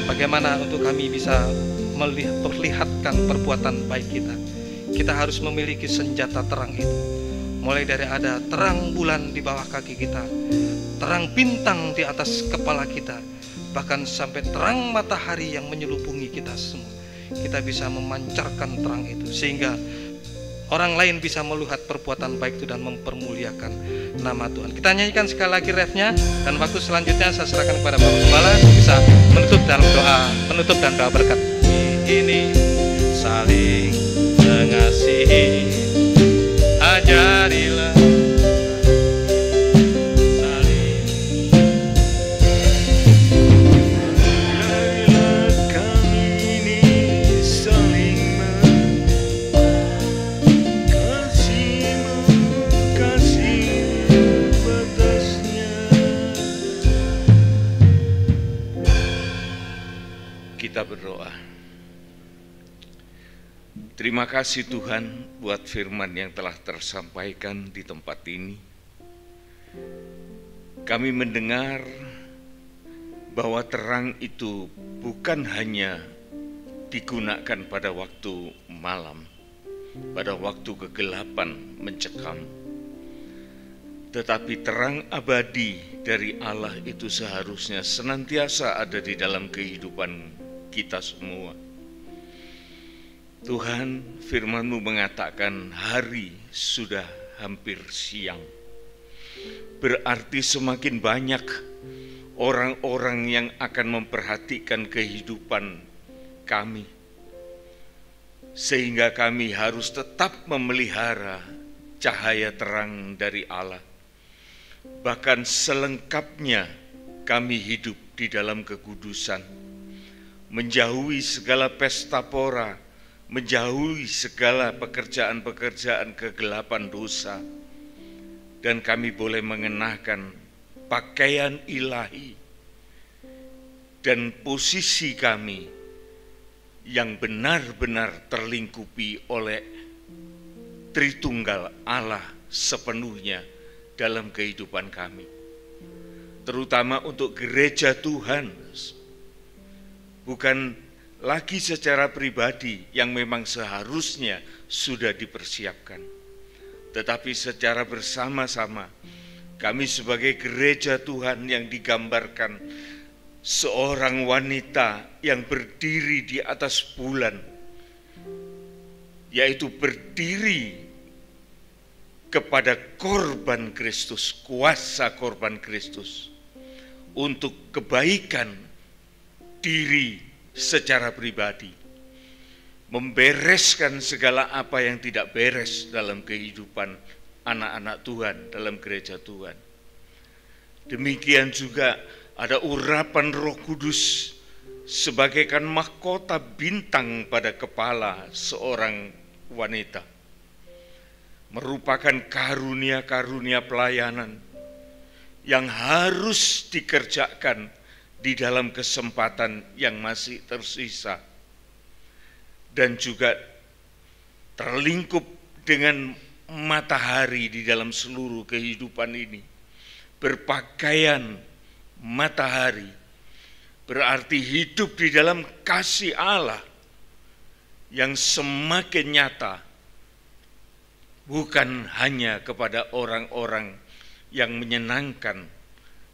[SPEAKER 2] bagaimana untuk kami bisa memperlihatkan perbuatan baik kita. Kita harus memiliki senjata terang itu, mulai dari ada terang bulan di bawah kaki kita, terang bintang di atas kepala kita, bahkan sampai terang matahari yang menyelubungi kita semua. Kita bisa memancarkan terang itu sehingga orang lain bisa melihat perbuatan baik itu dan mempermuliakan nama Tuhan. Kita nyanyikan sekali lagi refnya, dan waktu selanjutnya saya serahkan kepada Bapak Gembala bisa menutup dalam doa, penutup dan doa berkat. Ini saling mengasihi, ajarilah berdoa. Terima kasih Tuhan buat firman yang telah tersampaikan di tempat ini. Kami mendengar bahwa terang itu bukan hanya digunakan pada waktu malam, pada waktu kegelapan mencekam, tetapi terang abadi dari Allah itu seharusnya senantiasa ada di dalam kehidupan kita semua. Tuhan, firman-Mu mengatakan hari sudah hampir siang. Berarti semakin banyak orang-orang yang akan memperhatikan kehidupan kami, sehingga kami harus tetap memelihara cahaya terang dari Allah. Bahkan selengkapnya kami hidup di dalam kekudusan, menjauhi segala pesta pora,
[SPEAKER 3] menjauhi segala pekerjaan-pekerjaan kegelapan dosa, dan kami boleh mengenakan pakaian ilahi dan posisi kami yang benar-benar terlingkupi oleh Tritunggal Allah sepenuhnya dalam kehidupan kami, terutama untuk gereja Tuhan, bukan lagi secara pribadi yang memang seharusnya sudah dipersiapkan, tetapi secara bersama-sama kami sebagai gereja Tuhan yang digambarkan seorang wanita yang berdiri di atas bulan, yaitu berdiri kepada korban Kristus, kuasa korban Kristus, untuk kebaikan diri secara pribadi, membereskan segala apa yang tidak beres dalam kehidupan anak-anak Tuhan, dalam gereja Tuhan. Demikian juga ada urapan Roh Kudus sebagaikan mahkota bintang pada kepala seorang wanita, merupakan karunia-karunia pelayanan yang harus dikerjakan di dalam kesempatan yang masih tersisa, dan juga terlingkup dengan matahari di dalam seluruh kehidupan ini. Berpakaian matahari berarti hidup di dalam kasih Allah yang semakin nyata, bukan hanya kepada orang-orang yang menyenangkan,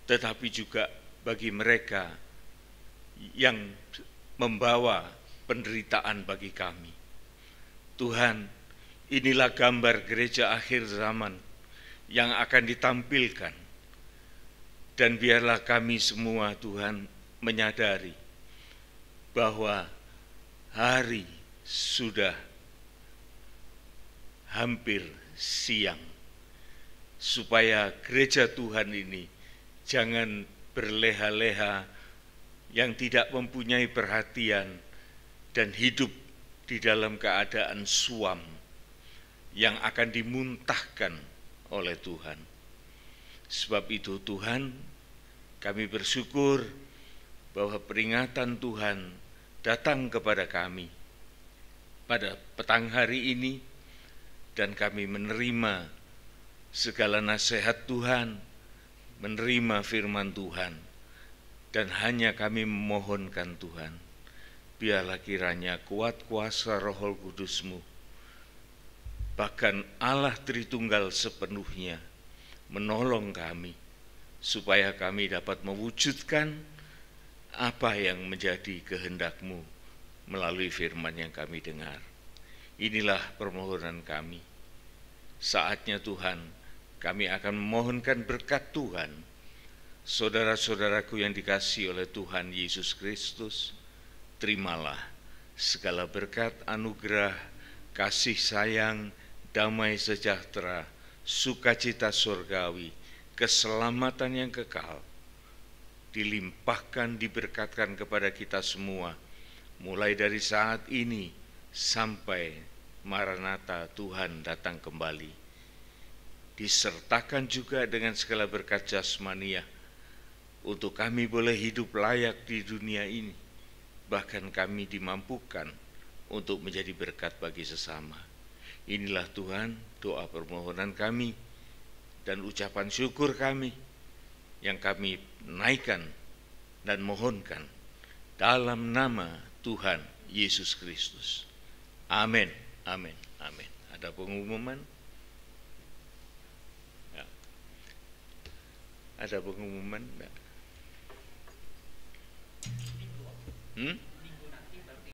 [SPEAKER 3] tetapi juga bagi mereka yang membawa penderitaan bagi kami. Tuhan, inilah gambar gereja akhir zaman yang akan ditampilkan, dan biarlah kami semua, Tuhan, menyadari bahwa hari sudah hampir siang, supaya gereja Tuhan ini jangan berleha-leha yang tidak mempunyai perhatian dan hidup di dalam keadaan suam yang akan dimuntahkan oleh Tuhan. Sebab itu Tuhan, kami bersyukur bahwa peringatan Tuhan datang kepada kami pada petang hari ini, dan kami menerima segala nasihat Tuhan, menerima firman Tuhan, dan hanya kami memohonkan Tuhan, biarlah kiranya kuat kuasa Roh Kudus-Mu, bahkan Allah Tritunggal sepenuhnya, menolong kami, supaya kami dapat mewujudkan apa yang menjadi kehendak-Mu melalui firman yang kami dengar. Inilah permohonan kami. Saatnya Tuhan, kami akan memohonkan berkat Tuhan. Saudara-saudaraku yang dikasihi oleh Tuhan Yesus Kristus, terimalah segala berkat anugerah, kasih sayang, damai sejahtera, sukacita surgawi, keselamatan yang kekal, dilimpahkan, diberkatkan kepada kita semua, mulai dari saat ini sampai Maranatha Tuhan datang kembali. Disertakan juga dengan segala berkat jasmania, untuk kami boleh hidup layak di dunia ini, bahkan kami dimampukan untuk menjadi berkat bagi sesama. Inilah Tuhan doa permohonan kami dan ucapan syukur kami yang kami naikkan dan mohonkan dalam nama Tuhan Yesus Kristus. Amin, amin, amin. Ada pengumuman? Ya. Ada pengumuman? Ya.